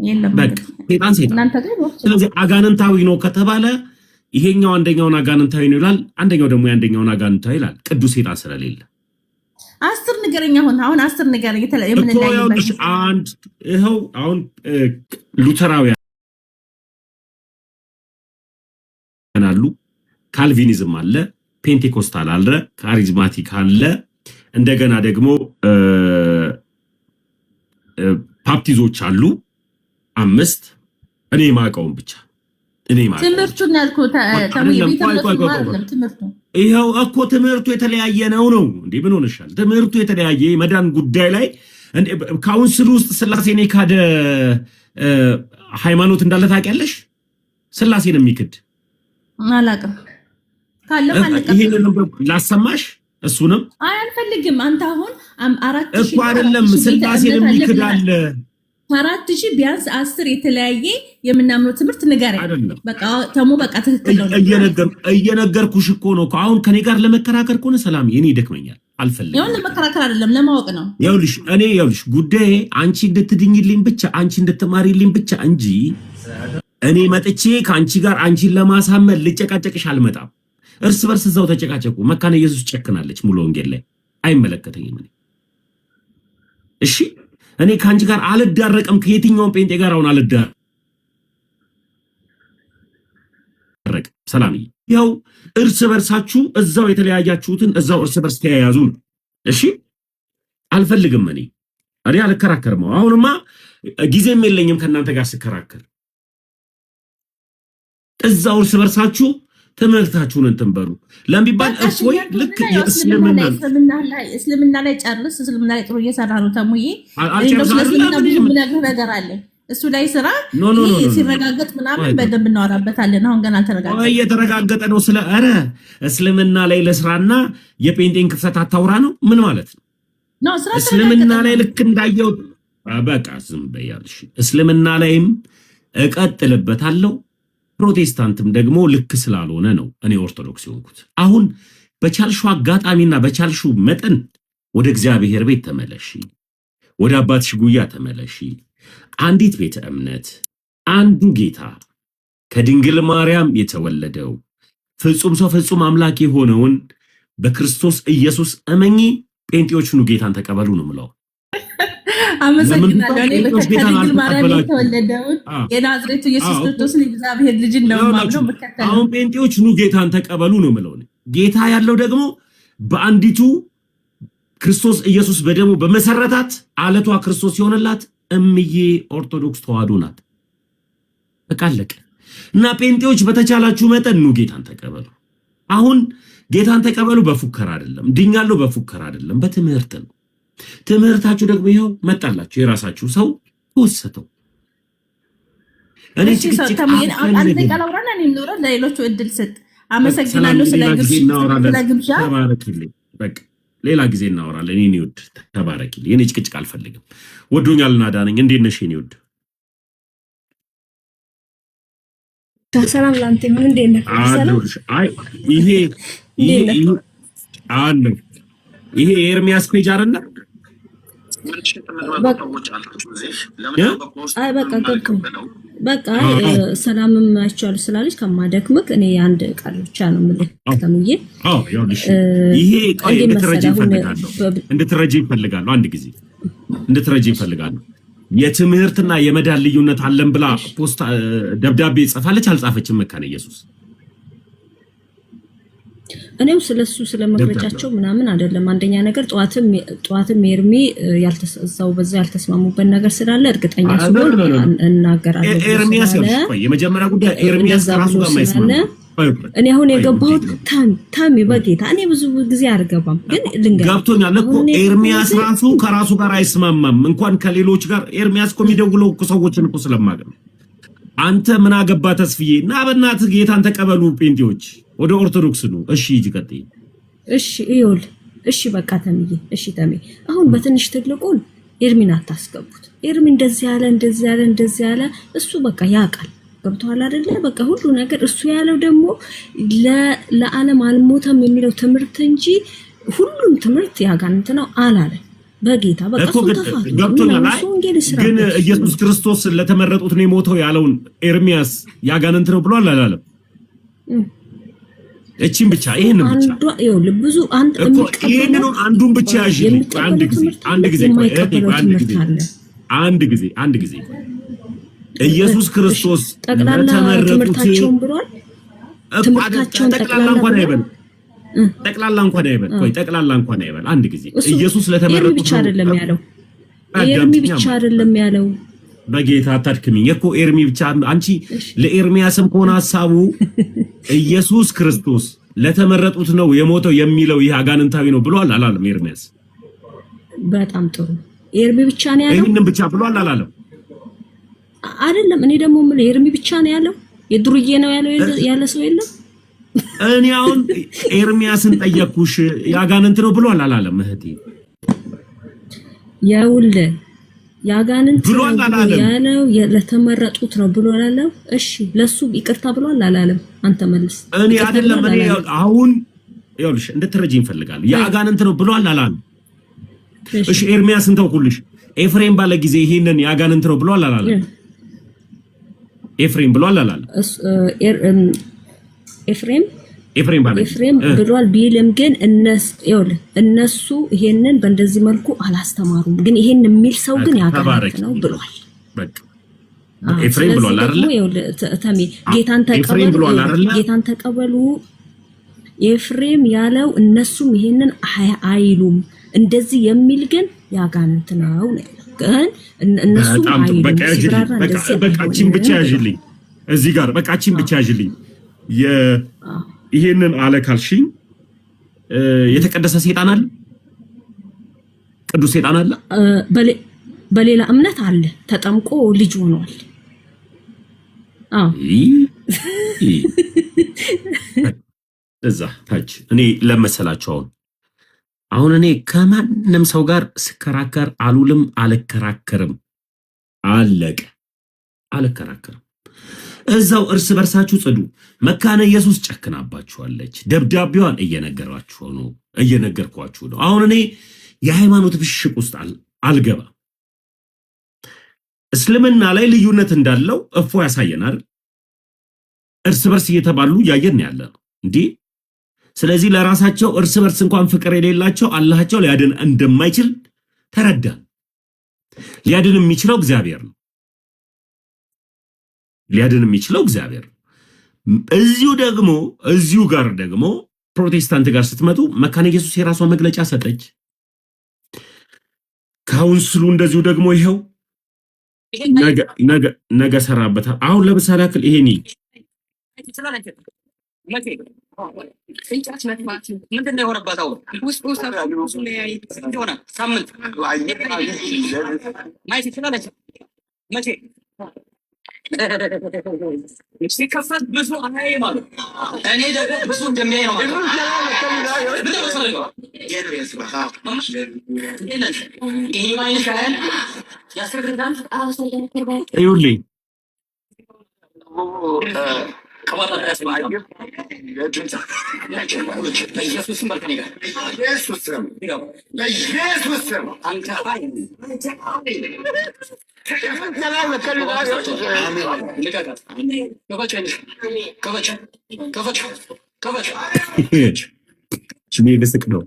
Speaker 3: የለም
Speaker 2: በቃ ሰይጣን። ስለዚህ አጋንንታዊ ነው ከተባለ ይሄኛው አንደኛውን አጋንንታዊ ነው ይላል፣ አንደኛው ደግሞ ያንደኛውን አጋንንታዊ ይላል። ቅዱስ ሰይጣን ስለሌለ
Speaker 3: 10 ንገረኛ አሁን 10 ንገረኝ።
Speaker 2: አንድ ይኸው አሁን ሉተራውያን አሉ፣ ካልቪኒዝም አለ፣ ፔንቴኮስታል አለ፣ ካሪዝማቲክ አለ፣ እንደገና ደግሞ ባፕቲዞች አሉ። 5 እኔ ማቀውን ብቻ
Speaker 3: ትምህርቱን ያልኩት
Speaker 2: ይኸው እኮ ትምህርቱ የተለያየ ነው እንዴ? ምን ሆነሻል? ትምህርቱ የተለያየ መዳን ጉዳይ ላይ ካውንስል ውስጥ ስላሴን የካደ ሃይማኖት እንዳለ ታውቂያለሽ? ስላሴን የሚክድ
Speaker 3: አላውቅም።
Speaker 2: ይሄንን ላሰማሽ። እሱንም
Speaker 3: አልፈልግም። አንተ አሁን 4000
Speaker 2: እኮ አይደለም ስላሴን የሚክድ አለ
Speaker 3: 4000 ቢያንስ 10 የተለያየ የምናምነው ትምህርት ንገረኝ። በቃ ተሙ በቃ ትክክል ነው
Speaker 2: እየነገርኩሽ እኮ ነው። አሁን ከኔ ጋር ለመከራከር ከሆነ ሰላም እኔ ይደክመኛል፣ አልፈልግም።
Speaker 3: ያው ለመከራከር አይደለም ለማወቅ ነው።
Speaker 2: ይኸውልሽ ጉዳዬ አንቺ እንድትድኝልኝ ብቻ አንቺ እንድትማሪልኝ ብቻ እንጂ እኔ መጥቼ ከአንቺ ጋር አንቺን ለማሳመን ልጨቃጨቅሽ አልመጣም። እርስ በርስ እዛው ተጨቃጨቁ። መካነ ኢየሱስ ጨክናለች ሙሉ ወንጌል ላይ አይመለከተኝም እኔ። እሺ እኔ ካንቺ ጋር አልዳረቅም ከየትኛውም ጴንጤ ጋር አሁን አልዳረቅም ሰላምዬ ያው እርስ በርሳችሁ እዛው የተለያያችሁትን እዛው እርስ በርስ ተያያዙ ነው እሺ አልፈልግም እኔ አልከራከርም አሁንማ ጊዜም የለኝም ከናንተ ጋር ስከራከር እዛው እርስ በርሳችሁ ትምህርታችሁን እንተንበሩ ለምቢባል እፎይ ልክ
Speaker 3: እስልምና ላይ ጨርስ እስልምና ላይ ጥሩ እየሰራ ነው ተሙዬ እስልምና ብዙ ምናገር ነገር አለ እሱ ላይ ስራ ሲረጋገጥ ምናምን በደንብ እናወራበታለን አሁን ገና አልተረጋገጠ
Speaker 2: እየተረጋገጠ ነው ስለ አረ እስልምና ላይ ለስራና የጴንጤን ክፍተት አታውራ ነው ምን ማለት ነው እስልምና ላይ ልክ እንዳየው በቃ ዝም በያልሽ እስልምና ላይም እቀጥልበታለሁ ፕሮቴስታንትም ደግሞ ልክ ስላልሆነ ነው እኔ ኦርቶዶክስ ሆንኩት አሁን በቻልሹ አጋጣሚና በቻልሹ መጠን ወደ እግዚአብሔር ቤት ተመለሺ ወደ አባትሽ ጉያ ተመለሺ አንዲት ቤተ እምነት አንዱ ጌታ ከድንግል ማርያም የተወለደው ፍጹም ሰው ፍጹም አምላክ የሆነውን በክርስቶስ ኢየሱስ እመኚ ጴንጤዎቹን ጌታን ተቀበሉ ነው ምለው
Speaker 3: አመሰግናለሁ እኔ በከድንግል ማርያም የተወለደውን የናዝሬቱ ኢየሱስ ክርስቶስን እግዚአብሔር ልጅ ነው ማለት ነው
Speaker 2: አሁን ጴንጤዎች ጌታን ተቀበሉ ነው ምለው ጌታ ያለው ደግሞ በአንዲቱ ክርስቶስ ኢየሱስ በደሙ በመሰረታት አለቷ ክርስቶስ ይሆነላት እምዬ ኦርቶዶክስ ተዋህዶ ናት ተቃለቀ እና ጴንጤዎች በተቻላችሁ መጠን ጌታን ተቀበሉ አሁን ጌታን ተቀበሉ በፉከራ አይደለም ድኛለው በፉከራ አይደለም በትምህርት ነው ትምህርታችሁ ደግሞ ይሄው መጣላችሁ የራሳችሁ ሰው ወሰተው እኔ
Speaker 3: ተሙዬ አንተ ቀላውራና እንኖር ለሌሎቹ እድል ሰጥ አመሰግናለሁ ስለግብዣ
Speaker 2: ተባረክልኝ በቃ ሌላ ጊዜ እናወራለን እኔ ይወድ ተባረክልኝ እኔ ጭቅጭቅ አልፈልግም ወዶኛልና ዳነኝ እንዴት ነሽ እኔ ይወድ
Speaker 7: ሰላም ላንተ ምን እንዴት ነህ ሰላም
Speaker 2: አይ ይሄ ኤርሚያስ ፔጅ አይደለ
Speaker 7: በቃ ሰላምም አይቻል ስላለች ከማደክምክ እኔ አንድ ቃል ብቻ ነው የምልህ ተሙዬ
Speaker 2: ይሄ ቃል እንድትረጂ ይፈልጋለሁ አንድ ጊዜ እንድትረጂ ይፈልጋለሁ የትምህርትና የመዳን ልዩነት አለን ብላ ፖስት ደብዳቤ ጽፋለች አልጻፈችም መካነ ኢየሱስ
Speaker 7: እኔው ስለሱ ስለመግለጫቸው ምናምን አይደለም አንደኛ ነገር ጧትም ኤርሚ ያልተሰዛው በዛ ያልተስማሙበት ነገር ስላለ እርግጠኛ ስለሆነ እናገራለሁ
Speaker 2: ኤርሚያስ የመጀመሪያ ጉዳይ ኤርሚያስ ራሱ ጋር ማይስማማ
Speaker 7: እኔ አሁን የገባሁት ታሚ በጌታ እኔ ብዙ ጊዜ አርገባም ግን ልንገር
Speaker 2: ገብቶኛል እኮ ኤርሚያስ ራሱ ከራሱ ጋር አይስማማም እንኳን ከሌሎች ጋር ኤርሚያስ እኮ የሚደውለው ሰዎችን እኮ ስለማገም አንተ ምን አገባ ተስፍዬ እና በእናትህ ጌታን ተቀበሉ ጴንጤዎች ወደ ኦርቶዶክስ ነው እሺ ይቀጥይ
Speaker 7: እሺ ይውል እሺ በቃ ተምዬ እሺ ተሜ አሁን በትንሽ ትልቁን ኤርሚን አታስገቡት ኤርሚ እንደዚህ ያለ እሱ በቃ ያቃል ገብቷል አይደለ በቃ ሁሉ ነገር እሱ ያለው ደግሞ ለዓለም አልሞተም የሚለው ትምህርት እንጂ ሁሉም ትምህርት ያጋንንት ነው አላለ በጌታ በቃ
Speaker 2: ገብቶኛል ግን ኢየሱስ ክርስቶስ ለተመረጡት ነው የሞተው ያለውን ኤርሚያስ ያጋንንት ነው ብሏል አላለም እቺን ብቻ ይሄንን ብቻ
Speaker 7: ይኸውልህ ብዙ
Speaker 2: ይሄንን አንዱን ብቻ ያዥ አንድ ጊዜ ኢየሱስ ክርስቶስ
Speaker 7: ለተመረጡት ብሏል
Speaker 2: ጠቅላላ እንኳን አይበል አንድ ጊዜ ኢየሱስ ለተመረጡት
Speaker 7: ብቻ አይደለም ያለው ኤርሚ ብቻ አይደለም ያለው
Speaker 2: በጌታ አታድክሚኝ እኮ ኤርሚ ብቻ አንቺ ለኤርሚያስም ከሆነ ሐሳቡ ኢየሱስ ክርስቶስ ለተመረጡት ነው የሞተው የሚለው ይሄ አጋንንታዊ ነው ብሏል አላለም ኤርሚያስ
Speaker 7: በጣም ጥሩ ኤርሚ ብቻ ነው ያለው
Speaker 2: ይሄንን ብቻ ብሏል አላለም
Speaker 7: አይደለም እኔ ደግሞ ምን ኤርሚ ብቻ ነው ያለው የድሩዬ ነው ያለ ሰው የለም
Speaker 2: እኔ አሁን ኤርሚያስን ጠየቅኩሽ ያጋንንት ነው ብሏል አላለም እህቴ
Speaker 7: ያውል ያጋንንት ያለው ለተመረጡት ነው ብሏል አላለም እሺ ለሱ ይቅርታ ብሏል አላለም አንተ መልስ
Speaker 2: እኔ አይደለም እኔ አሁን ይኸውልሽ እንድትረጂኝ ፈልጋለሁ ያጋንንት ነው ብሏል አላለም እሺ ኤርሚያስን ተውኩልሽ ኤፍሬም ባለ ጊዜ ይሄንን ያጋንንት ነው ብሏል አላለም ኤፍሬም ብሏል አላለም
Speaker 7: ኤፍሬም ኤፍሬም ብሏል ቢልም ግን እነሱ ይሄንን በእንደዚህ መልኩ አላስተማሩም። ግን ይሄን የሚል ሰው ግን ያጋለጥ ነው ብሏል።
Speaker 2: በቃ ኤፍሬም ብሏል አይደል?
Speaker 7: ተሜ ጌታን ተቀበሉ ኤፍሬም ያለው እነሱም ይሄንን አይሉም። እንደዚህ የሚል ግን ያጋንንት ነው። ግን እነሱም አይሉም።
Speaker 2: በቃችን ብቻ ያዥልኝ እዚህ ጋር በቃችን ብቻ ያዥልኝ። ይሄንን አለ ካልሽኝ የተቀደሰ ሰይጣን አለ፣ ቅዱስ ሰይጣን አለ፣
Speaker 7: በሌላ እምነት አለ፣ ተጠምቆ ልጅ ሆኗል።
Speaker 2: እዛ ታች እኔ ለመሰላቸው አሁን እኔ ከማንም ሰው ጋር ስከራከር አሉልም አልከራከርም። አለቀ። አልከራከርም። እዛው እርስ በርሳችሁ ጽዱ። መካነ ኢየሱስ ጨክናባችኋለች። ደብዳቤዋን እየነገርኳችሁ ነው። አሁን እኔ የሃይማኖት ብሽቅ ውስጥ አልገባም። እስልምና ላይ ልዩነት እንዳለው እፎ ያሳየናል። እርስ በርስ እየተባሉ ያየን ያለ ነው እንዴ። ስለዚህ ለራሳቸው እርስ በርስ እንኳን ፍቅር የሌላቸው አላህቸው ሊያድን እንደማይችል ተረዳን። ሊያድን የሚችለው እግዚአብሔር ነው። ሊያድን የሚችለው እግዚአብሔር ነው። እዚሁ ጋር ደግሞ ፕሮቴስታንት ጋር ስትመጡ መካነ ኢየሱስ የራሷ መግለጫ ሰጠች። ካውንስሉ እንደዚሁ ደግሞ ይሄው ነገ ሰራበታል። አሁን ለምሳሌ ያክል ይሄኒ ምንድነው የሆነባት? አሁን ውስጥ ሳምንት ማየት ይችላለች። መቼ ሲከፈት ብዙ አይ ማለት እኔ ደግሞ ብዙ እንደሚያይ ነው ማለት ብስቅ ነው።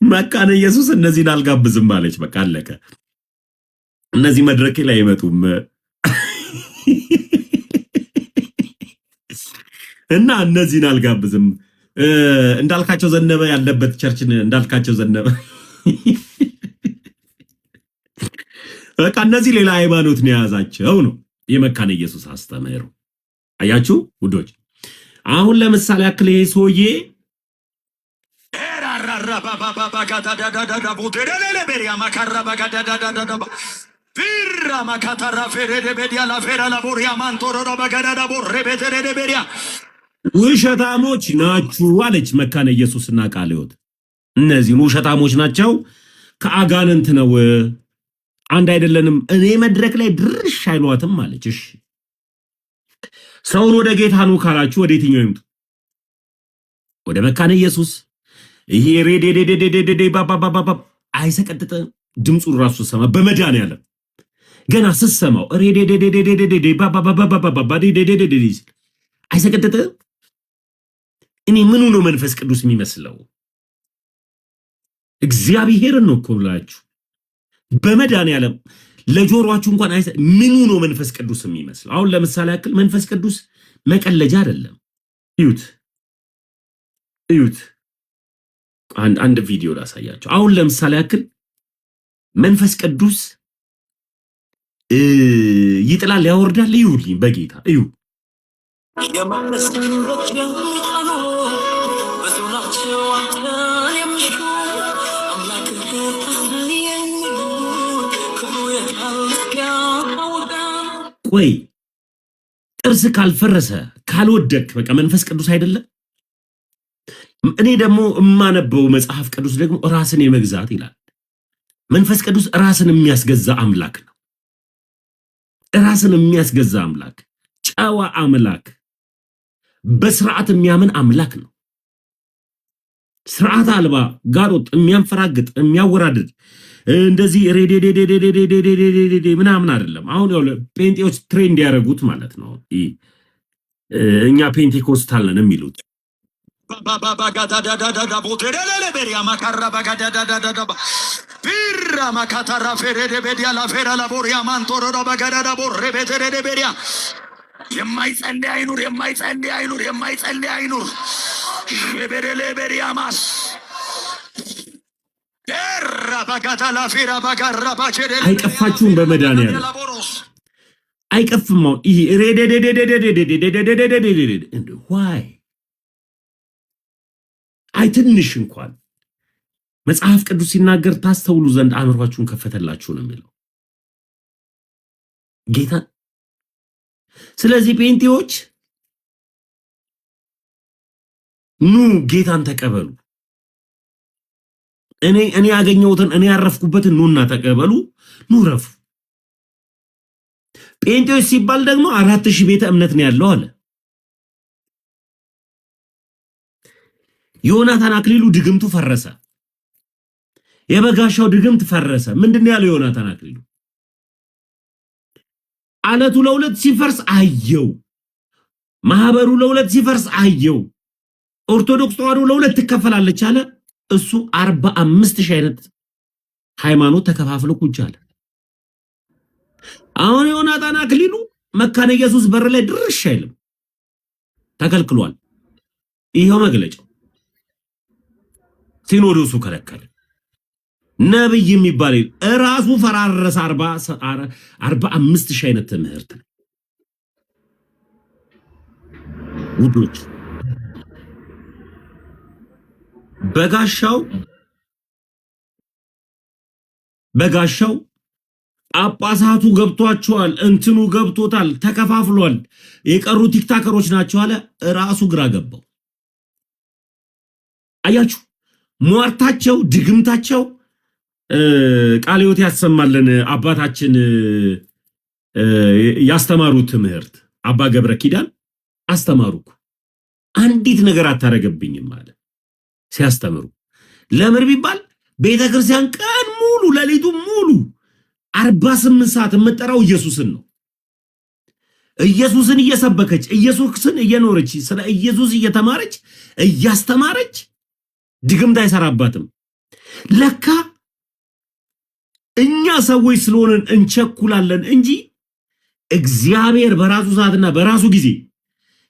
Speaker 2: መካነ ኢየሱስ እነዚህን አልጋብዝም አለች። በቃ አለቀ። እነዚህ መድረክ ላይ አይመጡም እና እነዚህን አልጋብዝም። እንዳልካቸው ዘነበ ያለበት ቸርችን እንዳልካቸው ዘነበ በቃ እነዚህ ሌላ ሃይማኖት ነው የያዛቸው ነው የመካነ ኢየሱስ አስተምህሮ። አያችሁ ውዶች፣ አሁን ለምሳሌ ያክል ይሄ ሰውዬ ውሸታሞች ናችሁ አለች መካነ ኢየሱስና ቃለ ሕይወት። እነዚህን ውሸታሞች ናቸው፣ ከአጋንንት ነው፣ አንድ አይደለንም። እኔ መድረክ ላይ ድርሽ አይሏትም አለች። እሺ ሰውን ወደ ጌታ ነው ካላችሁ ወደ የትኛው ይምጡ? ወደ መካነ ኢየሱስ። ይሄ ሬዴዴዴዴዴዴ ባባባባ አይሰቀጥጥ። ድምፁን ራሱ ሰማ በመድኃኒዓለም ገና ስሰማው ሬዴዴዴዴዴዴ ባባባባባባ ዴዴዴዴዴ አይሰቀጥጥ። እኔ ምኑ ነው መንፈስ ቅዱስ የሚመስለው? እግዚአብሔርን ነው እኮ ብላችሁ በመድኃኒዓለም ለጆሮአችሁ እንኳን ምኑ ነው መንፈስ ቅዱስ የሚመስለው? አሁን ለምሳሌ ያክል መንፈስ ቅዱስ መቀለጃ አይደለም። እዩት አንድ ቪዲዮ ላሳያቸው። አሁን ለምሳሌ ያክል መንፈስ ቅዱስ ይጥላል ያወርዳል። እዩልኝ በጌታ እዩ። ቆይ ጥርስ ካልፈረሰ ካልወደቅ በቃ መንፈስ ቅዱስ አይደለም? እኔ ደግሞ የማነበው መጽሐፍ ቅዱስ ደግሞ ራስን የመግዛት ይላል። መንፈስ ቅዱስ ራስን የሚያስገዛ አምላክ ነው። ራስን የሚያስገዛ አምላክ፣ ጨዋ አምላክ፣ በስርዓት የሚያምን አምላክ ነው። ስርዓት አልባ ጋሮጥ የሚያንፈራግጥ የሚያወራድድ እንደዚህ ሬዴዴዴዴዴዴዴዴዴ ምናምን አይደለም። አሁን ያው ጴንጤዎች ትሬንድ ያደረጉት ማለት ነው። እኛ ፔንቴኮስታል ነን የሚሉት
Speaker 8: የማይጸልይ አይኑር፣ የማይጸልይ አይኑር፣ የማይጸልይ አይኑር። ቤሬሌቤሪያማስ
Speaker 2: አይቀፋችሁም በመድኃኒዓለም አይቀፍም። ይሄ ዋይ አይ ትንሽ እንኳን መጽሐፍ ቅዱስ ሲናገር ታስተውሉ ዘንድ አእምሯችሁን ከፈተላችሁ ነው የሚለው ጌታ። ስለዚህ ጴንጤዎች ኑ ጌታን ተቀበሉ። እኔ ያገኘሁትን እኔ ያረፍኩበትን ኑና ተቀበሉ፣ ኑ ረፉ። ጴንጤዎች ሲባል ደግሞ 4000 ቤተ እምነት ነው ያለው አለ። ዮናታን አክሊሉ ድግምቱ ፈረሰ። የበጋሻው ድግምት ፈረሰ። ምንድነው ያለው ዮናታን አክሊሉ? አለቱ ለሁለት ሲፈርስ አየው። ማህበሩ ለሁለት ሲፈርስ አየው። ኦርቶዶክስ ተዋህዶ ለሁለት ትከፈላለች አለ። እሱ 45000 አይነት ሃይማኖት ተከፋፍሎ ቁጭ አለ። አሁን ዮናታን አክሊሉ መካነ ኢየሱስ በር ላይ ድርሽ አይልም፣ ተከልክሏል። ይሄው መግለጫው ሲኖዶሱ ከለከለ። ነብይ የሚባል ራሱ ፈራረሰ። 45000 አይነት ትምህርት ነው ውዶች። በጋሻው ጳጳሳቱ ገብቷቸዋል፣ እንትኑ ገብቶታል፣ ተከፋፍሏል፣ የቀሩ ቲክታከሮች ናቸው አለ። ራሱ ግራ ገባው። አያችሁ ሟርታቸው፣ ድግምታቸው። ቃለ ሕይወት ያሰማልን አባታችን ያስተማሩት ትምህርት አባ ገብረ ኪዳን አስተማሩኩ። አንዲት ነገር አታረገብኝም አለ ሲያስተምሩ። ለምን ቢባል ቤተክርስቲያን ቀን ሙሉ ሌሊቱ ሙሉ 48 ሰዓት የምትጠራው ኢየሱስን ነው። ኢየሱስን እየሰበከች ኢየሱስን እየኖረች ስለ ኢየሱስ እየተማረች እያስተማረች ድግምት አይሰራባትም። ለካ እኛ ሰዎች ስለሆነን እንቸኩላለን እንጂ እግዚአብሔር በራሱ ሰዓትና በራሱ ጊዜ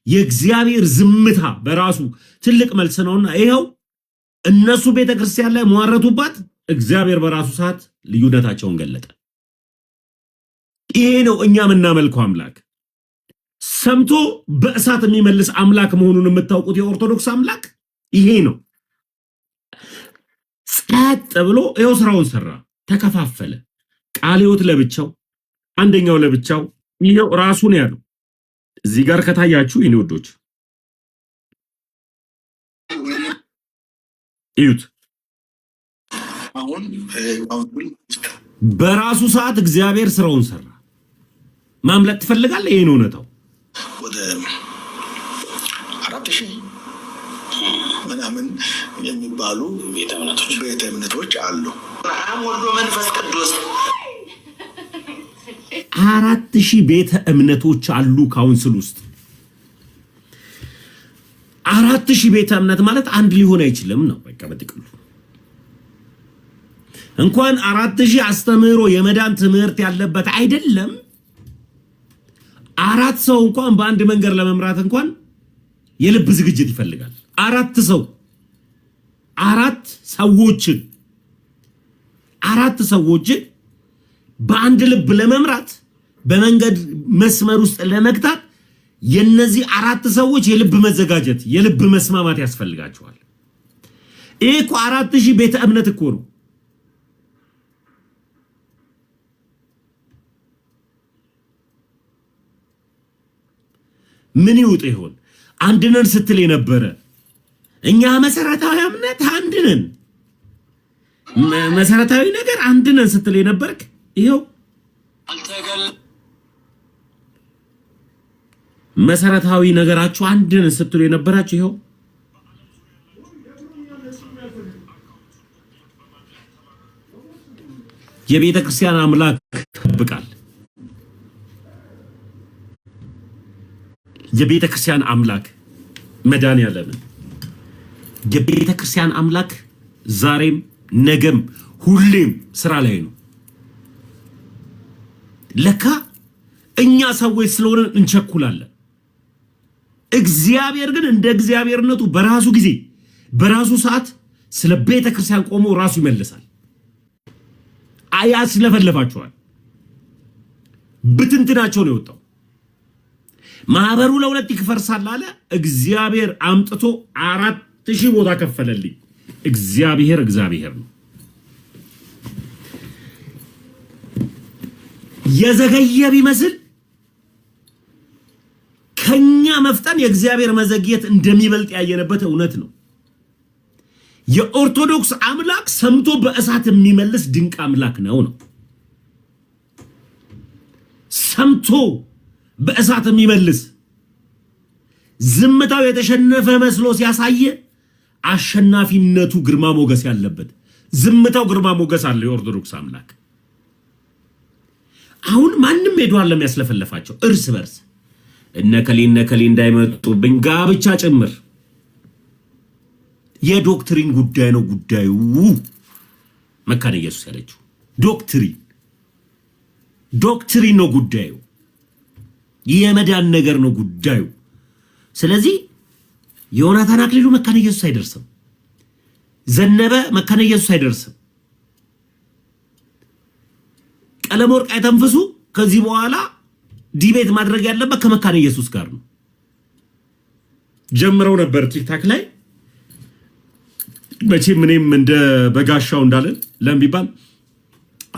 Speaker 2: የእግዚአብሔር ዝምታ በራሱ ትልቅ መልስ ነውና ይሄው እነሱ ቤተክርስቲያን ላይ ሟረቱባት፣ እግዚአብሔር በራሱ ሰዓት ልዩነታቸውን ገለጠ። ይሄ ነው እኛ የምናመልከው አምላክ። ሰምቶ በእሳት የሚመልስ አምላክ መሆኑን የምታውቁት የኦርቶዶክስ አምላክ ይሄ ነው። ጸጥ ብሎ ይሄው ስራውን ሰራ፣ ተከፋፈለ። ቃለ ሕይወት ለብቻው፣ አንደኛው ለብቻው። ይሄው ራሱን ያለው እዚህ ጋር ከታያችሁ የኔ ወዶች እዩት። በራሱ ሰዓት እግዚአብሔር ስራውን ሰራ። ማምለጥ ትፈልጋለህ? ይሄን እውነታው
Speaker 8: ወደ 4000 ምናምን የሚባሉ ቤተ እምነቶች አሉ። አብ ወልድ መንፈስ ቅዱስ
Speaker 2: 4000 ቤተ እምነቶች አሉ ካውንስል ውስጥ። 4000 ቤተ እምነት ማለት አንድ ሊሆን አይችልም ነው በቃ በጥቅሉ። እንኳን 4000 አስተምህሮ የመዳን ትምህርት ያለበት አይደለም 4 ሰው እንኳን በአንድ መንገድ ለመምራት እንኳን የልብ ዝግጅት ይፈልጋል። 4 ሰዎችን በአንድ ልብ ለመምራት በመንገድ መስመር ውስጥ ለመግታት የነዚህ 4 ሰዎች የልብ መዘጋጀት የልብ መስማማት ያስፈልጋቸዋል። ይሄ እኮ 4000 ቤተ እምነት እኮ ነው። ምን ይውጥ ይሆን? አንድነን ስትል የነበረ እኛ መሰረታዊ እምነት አንድነን መሰረታዊ ነገር አንድነን ስትል የነበርክ ይሄው መሰረታዊ ነገራችሁ አንድን ስትሉ የነበራችሁ ይኸው የቤተ ክርስቲያን አምላክ ይጠብቃል። የቤተ ክርስቲያን አምላክ መድኃኒዓለም የቤተ ክርስቲያን አምላክ ዛሬም ነገም ሁሌም ስራ ላይ ነው። ለካ እኛ ሰዎች ስለሆነ እንቸኩላለን። እግዚአብሔር ግን እንደ እግዚአብሔርነቱ በራሱ ጊዜ በራሱ ሰዓት ስለ ቤተ ክርስቲያን ቆሞ ራሱ ይመልሳል። ያስለፈልፋቸዋል። ብትንትናቸው ነው የወጣው። ማህበሩ ለሁለት ይፈርሳል አለ። እግዚአብሔር አምጥቶ 4000 ቦታ ከፈለልኝ። እግዚአብሔር ነው። የዘገየ ቢመስል ከኛ መፍጠን የእግዚአብሔር መዘግየት እንደሚበልጥ ያየነበት እውነት ነው። የኦርቶዶክስ አምላክ ሰምቶ በእሳት የሚመልስ ድንቅ አምላክ ነው። ሰምቶ በእሳት የሚመልስ ዝምታው የተሸነፈ መስሎ ሲያሳየ አሸናፊነቱ ግርማ ሞገስ ያለበት፣ ዝምታው ግርማ ሞገስ አለው የኦርቶዶክስ አምላክ። አሁን ማንም ሄዷል ለሚያስለፈለፋቸው እርስ በርስ እነከሌ እንዳይመጡብኝ ጋብቻ ጭምር የዶክትሪን ጉዳይ ነው ጉዳዩ። መካነ ኢየሱስ ያለችው ዶክትሪን ነው ጉዳዩ። የመዳን ነገር ነው ጉዳዩ። ስለዚህ ዮናታን አክሊሉ መካነ ኢየሱስ አይደርስም። ዘነበ መካነ ኢየሱስ አይደርስም። ቀለም ወርቅ አይተንፍሱ ከዚህ በኋላ ዲቤት ማድረግ ያለበት ከመካነ ኢየሱስ ጋር ነው። ጀምረው ነበር ቲክታክ ላይ መቼም እኔም እንደ በጋሻው እንዳለን ለምቢባል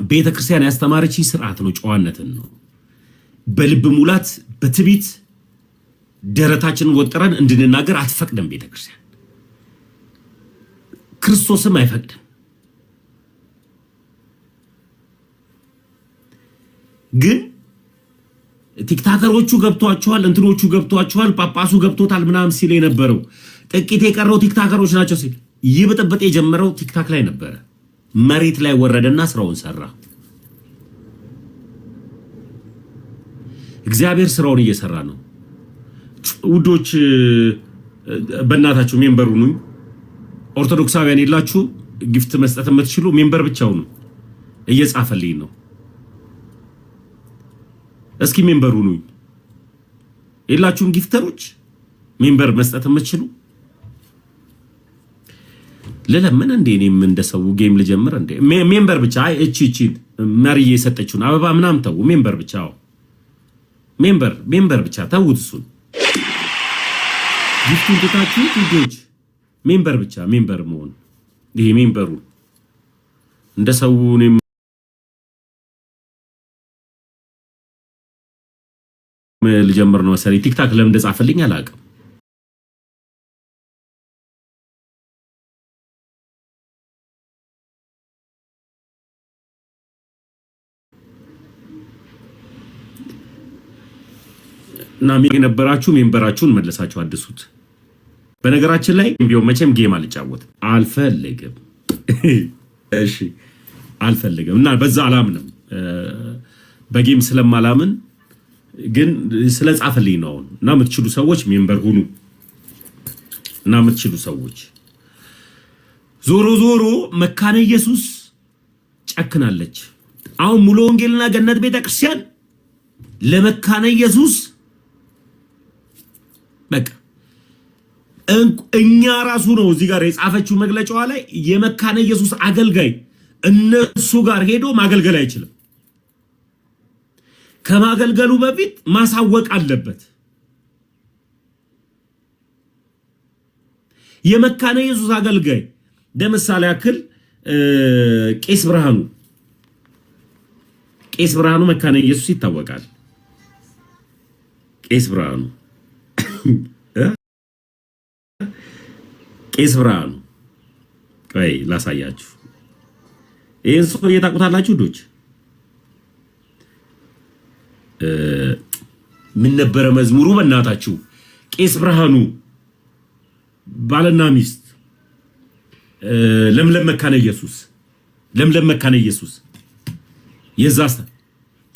Speaker 2: ቤተክርስቲያን ያስተማረች ስርዓት ነው፣ ጨዋነትን ነው። በልብ ሙላት በትቢት ደረታችንን ወጥረን እንድንናገር አትፈቅድም ቤተክርስቲያን። ክርስቶስም አይፈቅድም። ግን ቲክታከሮቹ ገብቷቸዋል፣ እንትኖቹ ገብቷቸዋል፣ ጳጳሱ ገብቶታል ምናምን ሲል የነበረው ጥቂት የቀረው ቲክታከሮች ናቸው ሲል ይብጥብጥ የጀመረው ቲክታክ ላይ ነበረ። መሬት ላይ ወረደና ስራውን ሰራ። እግዚአብሔር ስራውን እየሰራ ነው። ውዶች በእናታችሁ ሜምበር ሁኑኝ። ኦርቶዶክሳውያን የላችሁ ጊፍት መስጠት የምትችሉ ሜምበር ብቻው ነው። እየጻፈልኝ ነው። እስኪ ሜምበር ሁኑኝ። የላችሁም ጊፍተሮች ሜምበር መስጠት የምትችሉ ለለምን እንዴ እኔም እንደሰው ጌም ልጀምር እንዴ? ሜምበር ብቻ እቺ መሪዬ የሰጠችውን አበባ ምናምን ተው። ሜምበር ብቻ ሜምበር ብቻ ተውት። እሱን ጊፍቱን ትታችሁ ልጆች ሜምበር ብቻ ሜምበር መሆን ይሄ ሜምበሩ እንደሰው እኔም ልጀምር ነው መሰለኝ። ቲክታክ ለምን እንደጻፈልኝ አላውቅም። እና የነበራችሁ ሜምበራችሁን መልሳችሁ አድሱት። በነገራችን ላይ ቢሆን መቼም ጌም አልፈልግም። እሺ አልፈልግም እና በዛ አላምንም። በጌም ስለማላምን ግን ስለጻፈልኝ ነው። እና የምትችሉ ሰዎች ሜምበር ሁኑ። እና የምትችሉ ሰዎች ዞሮ መካነ ኢየሱስ ጨክናለች። አሁን ሙሉ ወንጌልና ገነት ቤተክርስቲያን ለመካነ ኢየሱስ በቃ እኛ ራሱ ነው እዚህ ጋር የጻፈችው መግለጫዋ ላይ የመካነ ኢየሱስ አገልጋይ እነሱ ጋር ሄዶ ማገልገል አይችልም። ከማገልገሉ በፊት ማሳወቅ አለበት። የመካነ ኢየሱስ አገልጋይ ለምሳሌ ያክል ቄስ ብርሃኑ መካነ ኢየሱስ ይታወቃል። ቄስ ብርሃኑ ቆይ ላሳያችሁ። ይሄን ሰው እየታቁታላችሁ ዶች ምን ነበረ መዝሙሩ? በእናታችሁ ቄስ ብርሃኑ ባልና ሚስት ለምለም መካነ ኢየሱስ የዛስ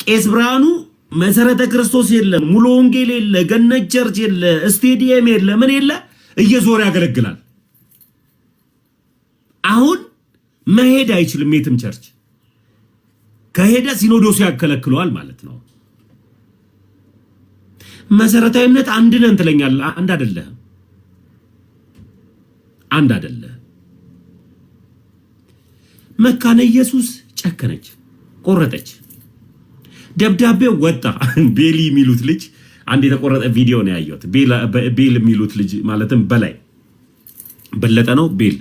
Speaker 2: ቄስ ብርሃኑ መሰረተ ክርስቶስ የለም፣ ሙሉ ወንጌል የለ፣ ገነት ቸርች የለ፣ ስቴዲየም የለ፣ ምን የለ፣ እየዞረ ያገለግላል። አሁን መሄድ አይችልም የትም ቸርች። ከሄደ ሲኖዶሱ ያከለክለዋል ማለት ነው። መሰረታዊ እምነት አንድ ነን ትለኛለህ። አንድ አይደለም። መካነ ኢየሱስ ጨከነች፣ ቆረጠች። ደብዳቤው ወጣ። ቤሊ የሚሉት ልጅ አንድ የተቆረጠ ቪዲዮ ነው ያየሁት። ቤል የሚሉት ልጅ ማለትም በላይ በለጠ ነው። ቤል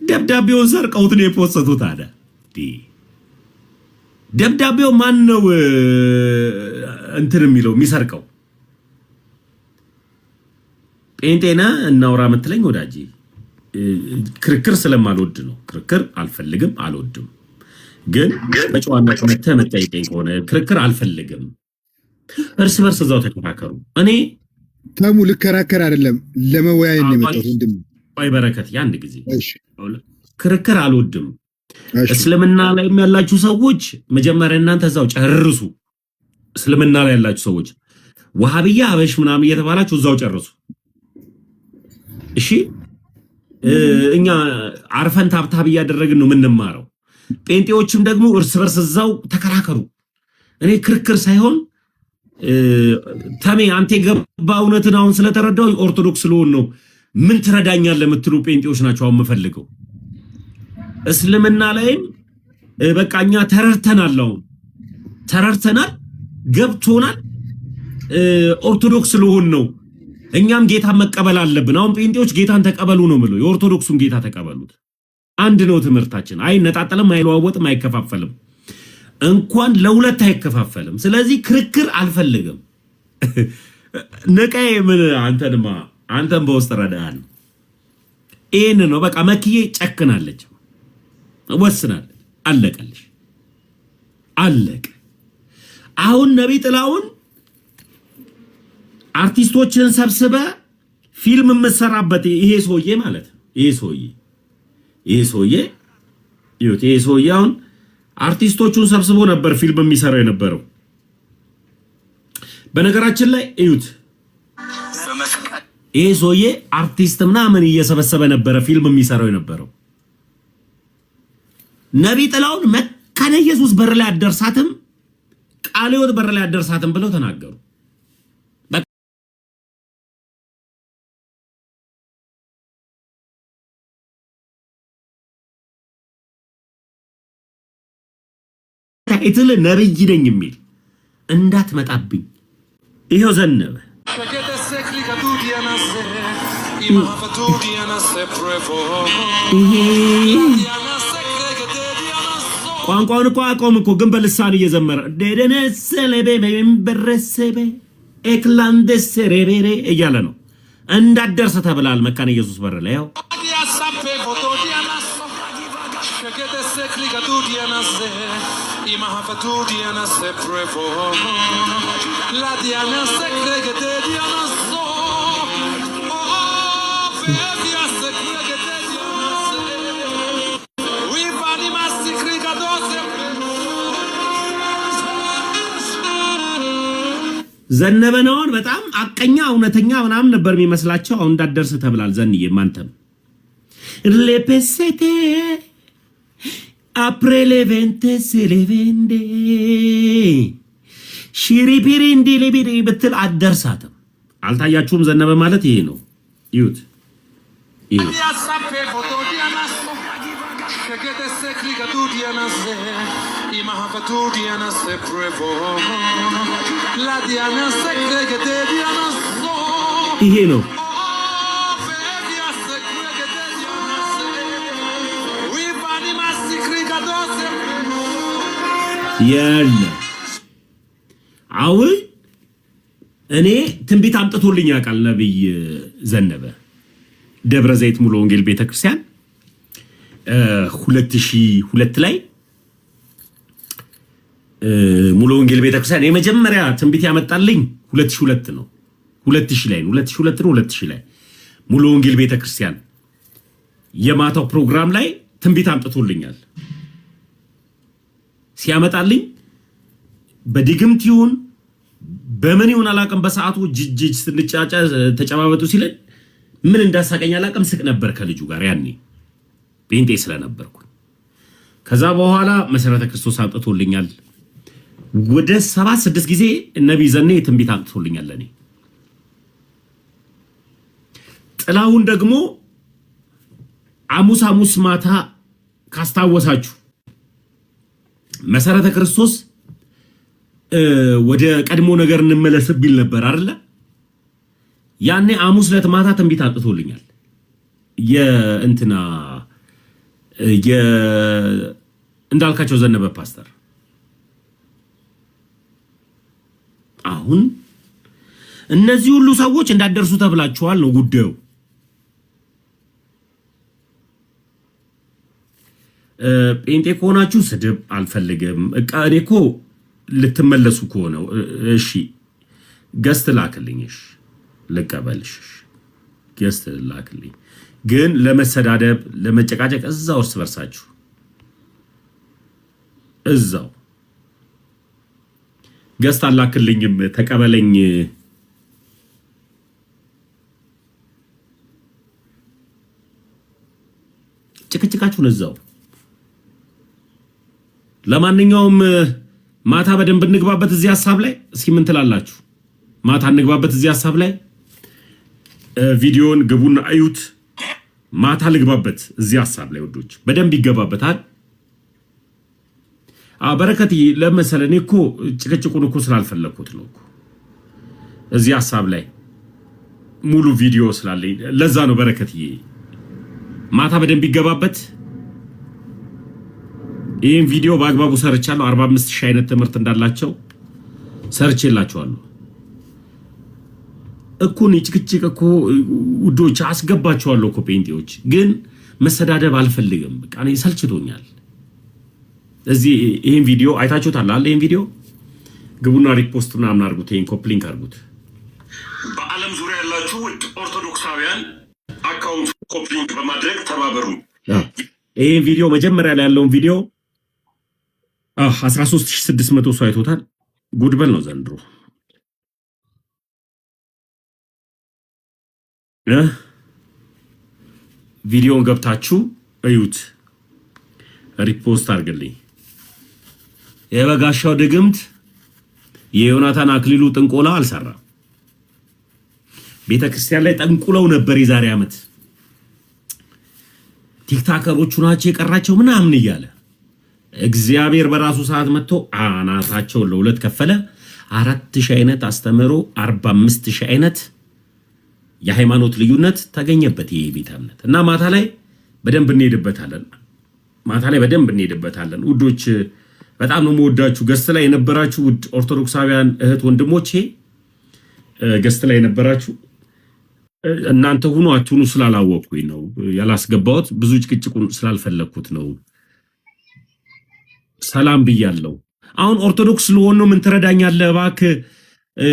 Speaker 2: ደብዳቤውን ሰርቀውት ነው የፖስተቱት። ታዲያ ደብዳቤው ማን ነው እንትን የሚለው የሚሰርቀው? ጴንጤና እናውራ የምትለኝ ወዳጄ፣ ክርክር ስለማልወድ ነው። ክርክር አልፈልግም፣ አልወድም። ግን በጨዋነት መተህ መጠይቀኝ ከሆነ ክርክር አልፈልግም። እርስ በርስ እዛው ተከራከሩ። እኔ
Speaker 9: ታሙ ልከራከር አይደለም ለመወያየት ነው የመጣሁት። ወንድም
Speaker 2: ወይ በረከት ያንድ ጊዜ ክርክር አልወድም። እስልምና ላይ ያላችሁ ሰዎች መጀመሪያ እናንተ እዛው ጨርሱ። እስልምና ላይ ያላችሁ ሰዎች ወሃብያ አበሽ ምናምን እየተባላችሁ እዛው ጨርሱ። እሺ እኛ አርፈን ታብታብ እያደረግን ነው የምንማረው። ጴንጤዎችም ደግሞ እርስ በርስ እዛው ተከራከሩ። እኔ ክርክር ሳይሆን ተሜ አንተ የገባ እውነትን አሁን ስለተረዳው ኦርቶዶክስ ስለሆን ነው ምን ትረዳኛለህ የምትሉ ጴንጤዎች ናቸው አሁን የምፈልገው። እስልምና ላይም በቃኛ ተረድተናል፣ አሁን ተረድተናል፣ ገብቶናል። ኦርቶዶክስ ስለሆን ነው እኛም ጌታን መቀበል አለብን። አሁን ጴንጤዎች ጌታን ተቀበሉ ነው የምለው። የኦርቶዶክሱን ጌታ ተቀበሉት። አንድ ነው ትምህርታችን። አይነጣጠልም፣ አይለዋወጥም፣ አይከፋፈልም። እንኳን ለሁለት አይከፋፈልም። ስለዚህ ክርክር አልፈልግም። ነቀይ ምን አንተን በውስጥ ረዳን። ይሄን ነው በቃ። መክዬ ጨክናለች፣ ወስናለች። አለቀልሽ፣ አለቀ። አሁን ነብይ ጥላውን አርቲስቶችን ሰብስበ ፊልም የምትሰራበት ይሄ ሰውዬ ማለት ነው። ይሄ ሰውዬ አሁን አርቲስቶቹን ሰብስቦ ነበር ፊልም የሚሰራው የነበረው። በነገራችን ላይ እዩት፣ ይሄ ሰውዬ አርቲስት ምናምን እየሰበሰበ ነበረ ፊልም የሚሰራው የነበረው። ነብይ ጥላውን መካነ ኢየሱስ በር ላይ አደርሳትም፣ ቃለ ሕይወት በር ላይ አደርሳትም ብለው ተናገሩ። ታይትል ነብይ ነኝ የሚል እንዳትመጣብኝ። ይሄው ዘነበ ቋንቋውን እኮ አቆም እኮ ግን በልሳን እየዘመረ ኤክላንደስሬቤሬ እያለ ነው። እንዳትደርስ ተብላል መካነ ኢየሱስ በር ላይ ያው ዘነበነውን በጣም አቀኛ እውነተኛ ምናምን ነበር የሚመስላቸው። አሁን እንዳትደርስ ተብላል። ዘንዬ ማንተም ሌፔሴቴ après le 20 se le vende ሽሪፒሪ እንዲሊቢሪ ብትል አደርሳትም። አልታያችሁም? ዘነበ ማለት ይሄ ነው። ይዩት። ይሄ ነው ያለ። አሁን እኔ ትንቢት አምጥቶልኝ ያውቃል ነብይ ዘነበ ደብረ ዘይት ሙሉ ወንጌል ቤተክርስቲያን 2002 ላይ ሙሉ ወንጌል ቤተክርስቲያን የመጀመሪያ ትንቢት ያመጣልኝ 2002 ነው። 2000 ላይ ነው። 2002 ነው 2000 ላይ ሙሉ ወንጌል ቤተክርስቲያን የማታው ፕሮግራም ላይ ትንቢት አምጥቶልኛል። ሲያመጣልኝ በድግምት ይሁን በምን ይሁን አላውቅም፣ በሰዓቱ ጅጅ ስንጫጫ ተጨባበጡ ሲለኝ ምን እንዳሳቀኝ አላውቅም። ስቅ ነበር ከልጁ ጋር ያኔ ጴንጤ ስለነበርኩ። ከዛ በኋላ መሰረተ ክርስቶስ አምጥቶልኛል። ወደ 7-6 ጊዜ ነብይ ዘኔ ትንቢት አምጥቶልኛል ለኔ። ጥላሁን ደግሞ ሐሙስ ማታ ካስታወሳችሁ መሰረተ ክርስቶስ ወደ ቀድሞ ነገር እንመለስ ቢል ነበር አይደለ? ያኔ ሐሙስ ዕለት ማታ ትንቢት አምጥቶልኛል። የእንትና እንዳልካቸው ዘነበ ፓስተር። አሁን እነዚህ ሁሉ ሰዎች እንዳደርሱ ተብላችኋል ነው ጉዳዩ። ጴንጤ ከሆናችሁ ስድብ አልፈልግም። እኔ እኮ ልትመለሱ ከሆነ እሺ ገስት ላክልኝ፣ እሺ ልቀበልሽ፣ ገስት ላክልኝ። ግን ለመሰዳደብ ለመጨቃጨቅ እዛው እርስ በርሳችሁ እዛው ገስት አላክልኝም፣ ተቀበለኝ። ጭቅጭቃችሁን እዛው። ለማንኛውም ማታ በደንብ እንግባበት እዚህ ሐሳብ ላይ። እስኪ ምን ትላላችሁ? ማታ እንግባበት እዚህ ሐሳብ ላይ። ቪዲዮን ግቡና አዩት። ማታ ልግባበት እዚህ ሐሳብ ላይ ወዶች፣ በደንብ ይገባበታል። በረከት ለመሰለኝ እኮ ጭቅጭቁን እኮ ስላልፈለኩት ነው እኮ እዚህ ሐሳብ ላይ ሙሉ ቪዲዮ ስላለኝ ለዛ ነው። በረከትዬ ማታ በደንብ ይገባበት። ይህን ቪዲዮ በአግባቡ ሰርቻለሁ። 45,000 አይነት ትምህርት እንዳላቸው ሰርቼላችኋለሁ። እኩን ጭቅጭቅ እኮ ውዶች አስገባችኋለሁ እኮ ጴንጤዎች። ግን መሰዳደብ አልፈልግም። በቃ እኔ ሰልችቶኛል። እዚህ ይሄን ቪዲዮ አይታችሁታል አይደል? ይሄን ቪዲዮ ግቡና ሪፖስት ምናምን አድርጉት። ይሄን ኮፕሊንክ አድርጉት።
Speaker 10: በዓለም ዙሪያ ያላችሁ ኦርቶዶክሳውያን አካውንት ኮፕሊንክ በማድረግ ተባበሩ።
Speaker 2: ይሄን ቪዲዮ መጀመሪያ ላይ ያለውን ቪዲዮ 13600 ሰው አይቶታል። ጉድበል ነው ዘንድሮ። ቪዲዮን ገብታችሁ እዩት። ሪፖስት አድርግልኝ። የበጋሻው ድግምት የዮናታን አክሊሉ ጥንቆላ አልሰራም። ቤተክርስቲያን ላይ ጠንቁለው ነበር የዛሬ ዓመት። ቲክታከሮቹ ናቸው የቀራቸው ምናምን እያለ እግዚአብሔር በራሱ ሰዓት መጥቶ አናታቸውን ለሁለት ከፈለ። 4000 አይነት አስተምሮ 45000 አይነት የሃይማኖት ልዩነት ተገኘበት ይሄ ቤተ እምነት እና ማታ ላይ በደንብ እንሄድበታለን። ማታ ላይ በደንብ እንሄድበታለን ውዶች። በጣም ነው የምወዳችሁ። ገስት ላይ የነበራችሁ ውድ ኦርቶዶክሳውያን እህት ወንድሞቼ፣ ገስት ላይ የነበራችሁ እናንተ ሁኑ አትሁኑ ስላላወቅኩኝ ነው ያላስገባሁት። ብዙ ጭቅጭቁን ስላልፈለኩት ነው። ሰላም ብያለሁ። አሁን ኦርቶዶክስ ስለሆነ ምን ትረዳኛለህ እባክህ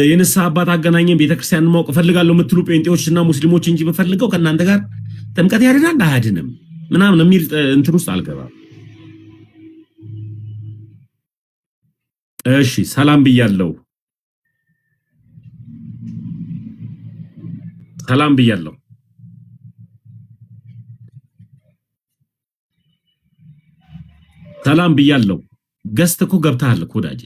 Speaker 2: የንስሐ አባት አገናኘን ቤተክርስቲያንን ማወቅ እፈልጋለሁ የምትሉ ጴንጤዎችና ሙስሊሞች እንጂ የምፈልገው ከእናንተ ጋር ጥምቀት ያድናል አያድንም ምናምን የሚል እንትን ውስጥ አልገባም። እሺ ሰላም ብያለሁ። ሰላም ብያለሁ። ሰላም ብያለሁ። ገስት እኮ ገብተሃል እኮ ወዳጄ።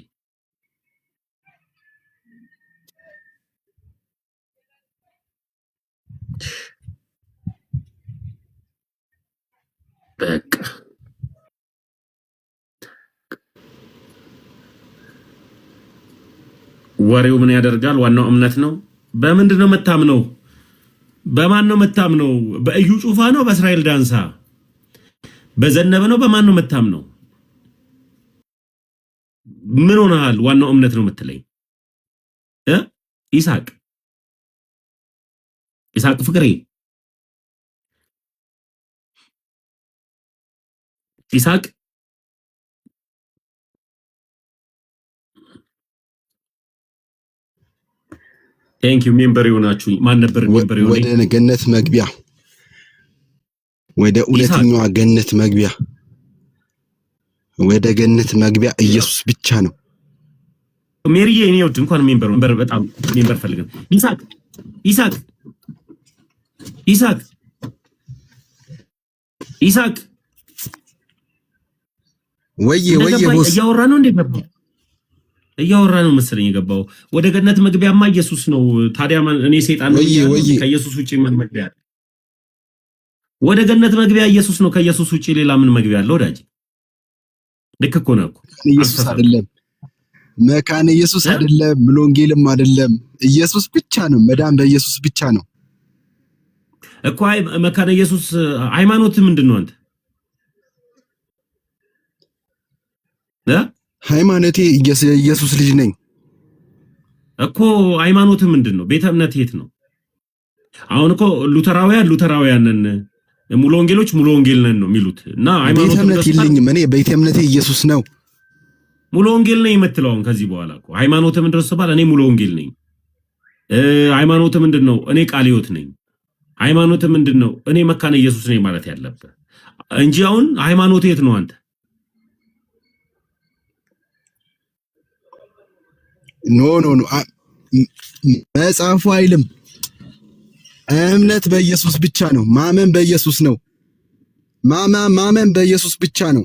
Speaker 2: በቃ ወሬው ምን ያደርጋል? ዋናው እምነት ነው። በምንድን ነው የምታምነው? በማን ነው የምታምነው? በእዩ ጩፋ ነው? በእስራኤል ዳንሳ? በዘነበ ነው? በማን ነው የምታምነው? ምን ሆነሃል? ዋናው እምነት ነው የምትለኝ? ይስሐቅ ፍቅሬ ይስሐቅ ቴንክ ዩ ሜምበር ይሆናችሁ ማን ነበር ሜምበር ይሆነ
Speaker 9: ወደ ገነት መግቢያ ወደ እውነተኛዋ ገነት መግቢያ ወደ ገነት መግቢያ ኢየሱስ ብቻ ነው።
Speaker 2: ሜሪዬ እኔ ወድ እንኳን ሜምበር በጣም ሜምበር ፈልገን ኢሳቅ
Speaker 9: ወዬ ቦስ
Speaker 2: እያወራ ነው እንዴ? እያወራ ነው መሰለኝ የገባው። ወደ ገነት መግቢያማ ኢየሱስ ነው። ታዲያ እኔ ሰይጣን ነው ከኢየሱስ ውጪ ምን መግቢያ አለ? ወደ ገነት መግቢያ ኢየሱስ ነው። ከኢየሱስ ውጪ ሌላ ምን መግቢያ አለ? ወዳጅ ልክ እኮ ነው እኮ።
Speaker 9: ኢየሱስ አይደለም መካነ ኢየሱስ አይደለም ሙሉ ወንጌልም አይደለም። ኢየሱስ ብቻ ነው። መዳን በኢየሱስ ብቻ ነው
Speaker 2: እኮ። አይ መካነ ኢየሱስ ሃይማኖት ምንድነው አንተ?
Speaker 9: ሃይማኖቴ ኢየሱስ ልጅ ነኝ
Speaker 2: እኮ። ሃይማኖት ምንድነው? ቤተ እምነት የት ነው? አሁን እኮ ሉተራውያን ነን፣ ሙሉ ወንጌሎች ሙሉ ወንጌል ነን ነው የሚሉት። እና ሃይማኖት
Speaker 9: ቤተ እምነት የለኝም እኔ። ቤተ እምነቴ ኢየሱስ ነው።
Speaker 2: ሙሉ ወንጌል ነኝ የምትለው አሁን ከዚህ በኋላ እኮ ሃይማኖት ምንድነው ሲባል እኔ ሙሉ ወንጌል ነኝ። ሃይማኖት ምንድነው? እኔ ቃለ ሕይወት ነኝ። ሃይማኖት ምንድነው? እኔ መካነ ኢየሱስ ነኝ ማለት ያለበት እንጂ አሁን ሃይማኖት የት ነው አንተ?
Speaker 9: ኖ መጽሐፉ አይልም። እምነት በኢየሱስ ብቻ ነው። ማመን በኢየሱስ ነው። ማመን በኢየሱስ ብቻ ነው።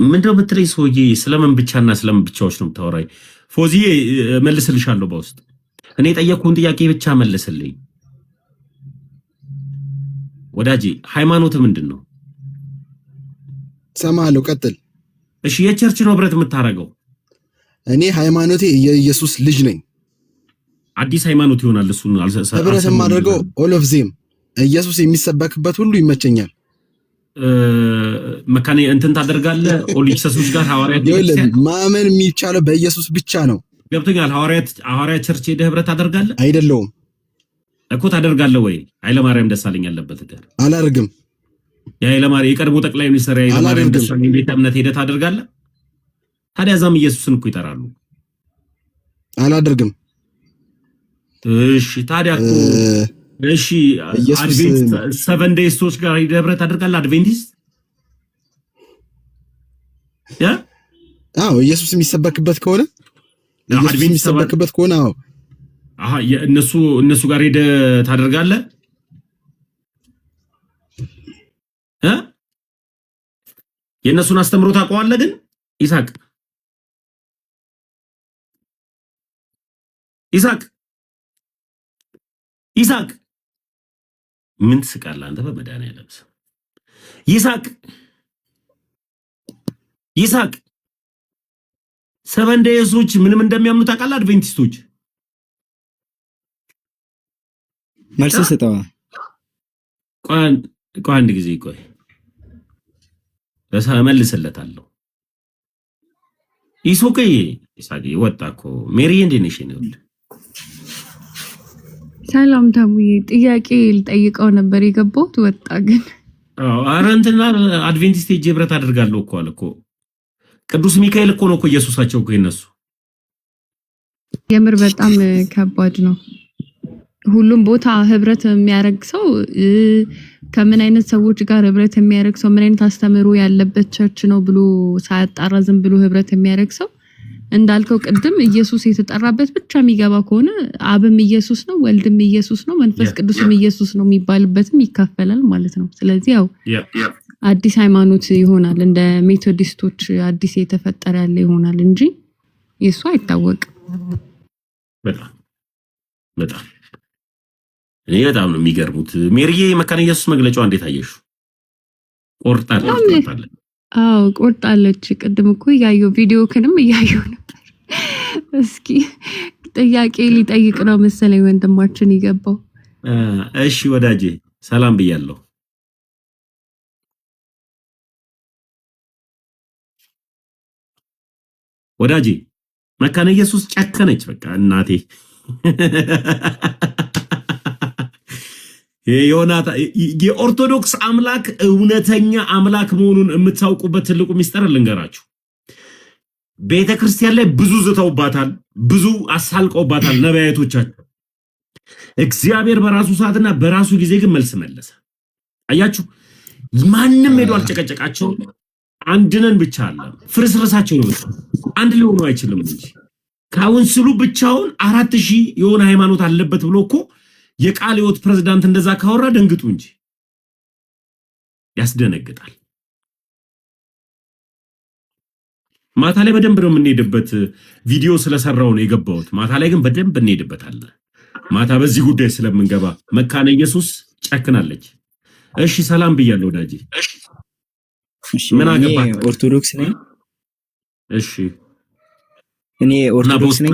Speaker 2: ምንድነው የምትለኝ ሰውዬ? ስለምን ብቻና ስለምን ብቻዎች ነው የምታወራኝ? ፎዚዬ መልስልሻለሁ በውስጥ። እኔ ጠየቅኩህን ጥያቄ ብቻ መልስልኝ ወዳጄ። ሃይማኖት ምንድን ነው?
Speaker 9: ሰማለሁ፣ ቀጥል።
Speaker 2: እሺ የቸርች ነው ህብረት የምታረገው?
Speaker 9: እኔ ሃይማኖቴ የኢየሱስ ልጅ ነኝ።
Speaker 2: አዲስ ሃይማኖት ይሆናል እሱ
Speaker 9: ህብረት የማደርገው ኦል ኦፍ ዜም ኢየሱስ የሚሰበክበት ሁሉ ይመቸኛል።
Speaker 2: መካኔ እንትን ታደርጋለህ ኦሊክሰሶች ጋር ሐዋርያት
Speaker 9: ማመን የሚቻለው በኢየሱስ ብቻ ነው።
Speaker 2: ገብቶኛል። ሐዋርያት ቸርች ሄደህ ህብረት ታደርጋለህ?
Speaker 9: አይደለሁም
Speaker 2: እኮ ታደርጋለህ ወይ? ኃይለማርያም ደሳለኝ ያለበት ጋር
Speaker 9: አላደርግም።
Speaker 2: የኃይለማርያም የቀድሞ ጠቅላይ ሚኒስትር የኃይለማርያም ደሳለኝ ቤተ እምነት ሄደህ ታደርጋለህ? ታዲያ እዛም ኢየሱስን እኮ ይጠራሉ።
Speaker 9: አላደርግም።
Speaker 2: እሺ ታዲያ እኮ እሺ አድቬንቲስት 7 ዴይሶች ጋር ሄደህ ህብረት ታደርጋለህ? አድቬንቲስት
Speaker 9: አዎ ኢየሱስ የሚሰበክበት ከሆነ የሚሰበክበት ከሆነ
Speaker 2: አዎ እነሱ ጋር ሄደህ ታደርጋለህ? የእነሱን አስተምሮ ታውቀዋለህ? ግን ይስሐቅ ምን ትስቃለህ አንተ? በመድኃኒዓለም ስም ይስሐቅ 7 ዴይሶች ምንም እንደሚያምኑ ታውቃለህ? አድቬንቲስቶች
Speaker 11: መልስ ስጠዋ።
Speaker 2: ቆይ አንድ ጊዜ ቆይ እመልስለታለሁ። ይስሐቅ ወጣ እኮ ሜሪ እንዴት ነሽ?
Speaker 12: ሰላም ታሙዬ፣ ጥያቄ ልጠይቀው ነበር የገባሁት ወጣ። ግን
Speaker 2: ኧረ እንትና አድቬንቲስት ሄጄ ህብረት አደርጋለሁ እኮ አለ እኮ። ቅዱስ ሚካኤል እኮ ነው እኮ ኢየሱሳቸው እኮ የነሱ።
Speaker 12: የምር በጣም ከባድ ነው። ሁሉም ቦታ ህብረት የሚያደርግ ሰው ከምን አይነት ሰዎች ጋር ህብረት የሚያደርግ ሰው ምን አይነት አስተምሮ ያለበት ቸርች ነው ብሎ ሳያጣራ ዝም ብሎ ህብረት የሚያደርግ ሰው እንዳልከው ቅድም ኢየሱስ የተጠራበት ብቻ የሚገባ ከሆነ አብም ኢየሱስ ነው፣ ወልድም ኢየሱስ ነው፣ መንፈስ ቅዱስም ኢየሱስ ነው የሚባልበትም ይካፈላል ማለት ነው። ስለዚህ ያው አዲስ ሃይማኖት ይሆናል፣ እንደ ሜቶዲስቶች አዲስ የተፈጠረ ያለ ይሆናል እንጂ የሱ አይታወቅም።
Speaker 2: በጣም እኔ በጣም ነው የሚገርሙት። ሜሪዬ መካነ ኢየሱስ መግለጫው እንዴት አየሽ? ቆርጣለች።
Speaker 12: አዎ ቆርጣለች። ቅድም እኮ እያየሁ ቪዲዮክንም እያየሁ ነበር። እስኪ ጥያቄ ሊጠይቅ ነው መሰለኝ ወንድማችን ይገባው።
Speaker 2: እሺ ወዳጄ ሰላም ብያለሁ። ወዳጄ መካነ ኢየሱስ ጨከነች። በቃ እናቴ የኦርቶዶክስ አምላክ እውነተኛ አምላክ መሆኑን የምታውቁበት ትልቁ ሚስጥር ልንገራችሁ። ቤተክርስቲያን ላይ ብዙ ዝተውባታል፣ ብዙ አሳልቀውባታል ነቢያቶቻቸው። እግዚአብሔር በራሱ ሰዓትና በራሱ ጊዜ ግን መልስ መለሰ። አያችሁ፣ ማንም ሄዶ አልጨቀጨቃቸው። አንድነን ብቻ አለ ፍርስርሳቸው ነው። አንድ ሊሆኑ አይችልም እንጂ ካውንስሉ ብቻውን 4000 የሆነ ሃይማኖት አለበት ብሎ እኮ የቃለ ሕይወት ፕሬዝዳንት እንደዛ ካወራ ደንግጡ እንጂ ያስደነግጣል። ማታ ላይ በደንብ ነው የምንሄድበት። ቪዲዮ ስለሰራው ነው የገባሁት። ማታ ላይ ግን በደንብ እንሄድበታለን። ማታ በዚህ ጉዳይ ስለምንገባ መካነ ኢየሱስ ጨክናለች። እሺ ሰላም ብያለሁ ወዳጄ።
Speaker 11: እሺ
Speaker 2: ምን አገባ?
Speaker 11: ኦርቶዶክስ ነኝ።
Speaker 2: እሺ
Speaker 11: እኔ ኦርቶዶክስ ነኝ።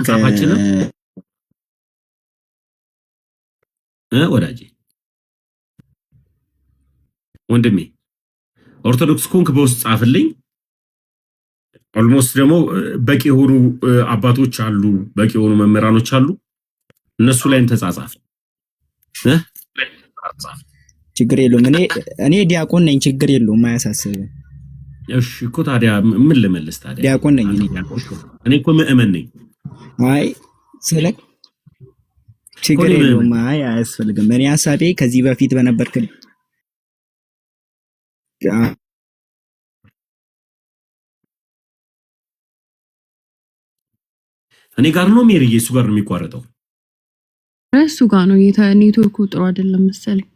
Speaker 2: ወዳጄ ወንድሜ ኦርቶዶክስ ኮንክ በውስጥ ጻፍልኝ። ኦልሞስት ደግሞ በቂ የሆኑ አባቶች አሉ፣ በቂ የሆኑ መምህራኖች አሉ። እነሱ ላይም ተጻጻፍ።
Speaker 11: ችግር የለውም። እኔ ዲያቆን ነኝ። ችግር የለውም፣ አያሳስብም።
Speaker 2: እሺ እኮ ታዲያ ምን ልመልስ ታዲያ?
Speaker 11: ዲያቆን ነኝ
Speaker 2: እኔ እኮ ምእመን ነኝ።
Speaker 11: አይ ስለ ችግር የለውም። አይ አያስፈልግም። እኔ ሐሳቤ ከዚህ በፊት በነበርክ
Speaker 2: እኔ ጋር ነው ሜሪ፣ እሱ ጋር ነው የሚቋረጠው።
Speaker 12: እሱ ጋር ነው ኔትወርኩ ጥሩ አይደለም መሰለኝ።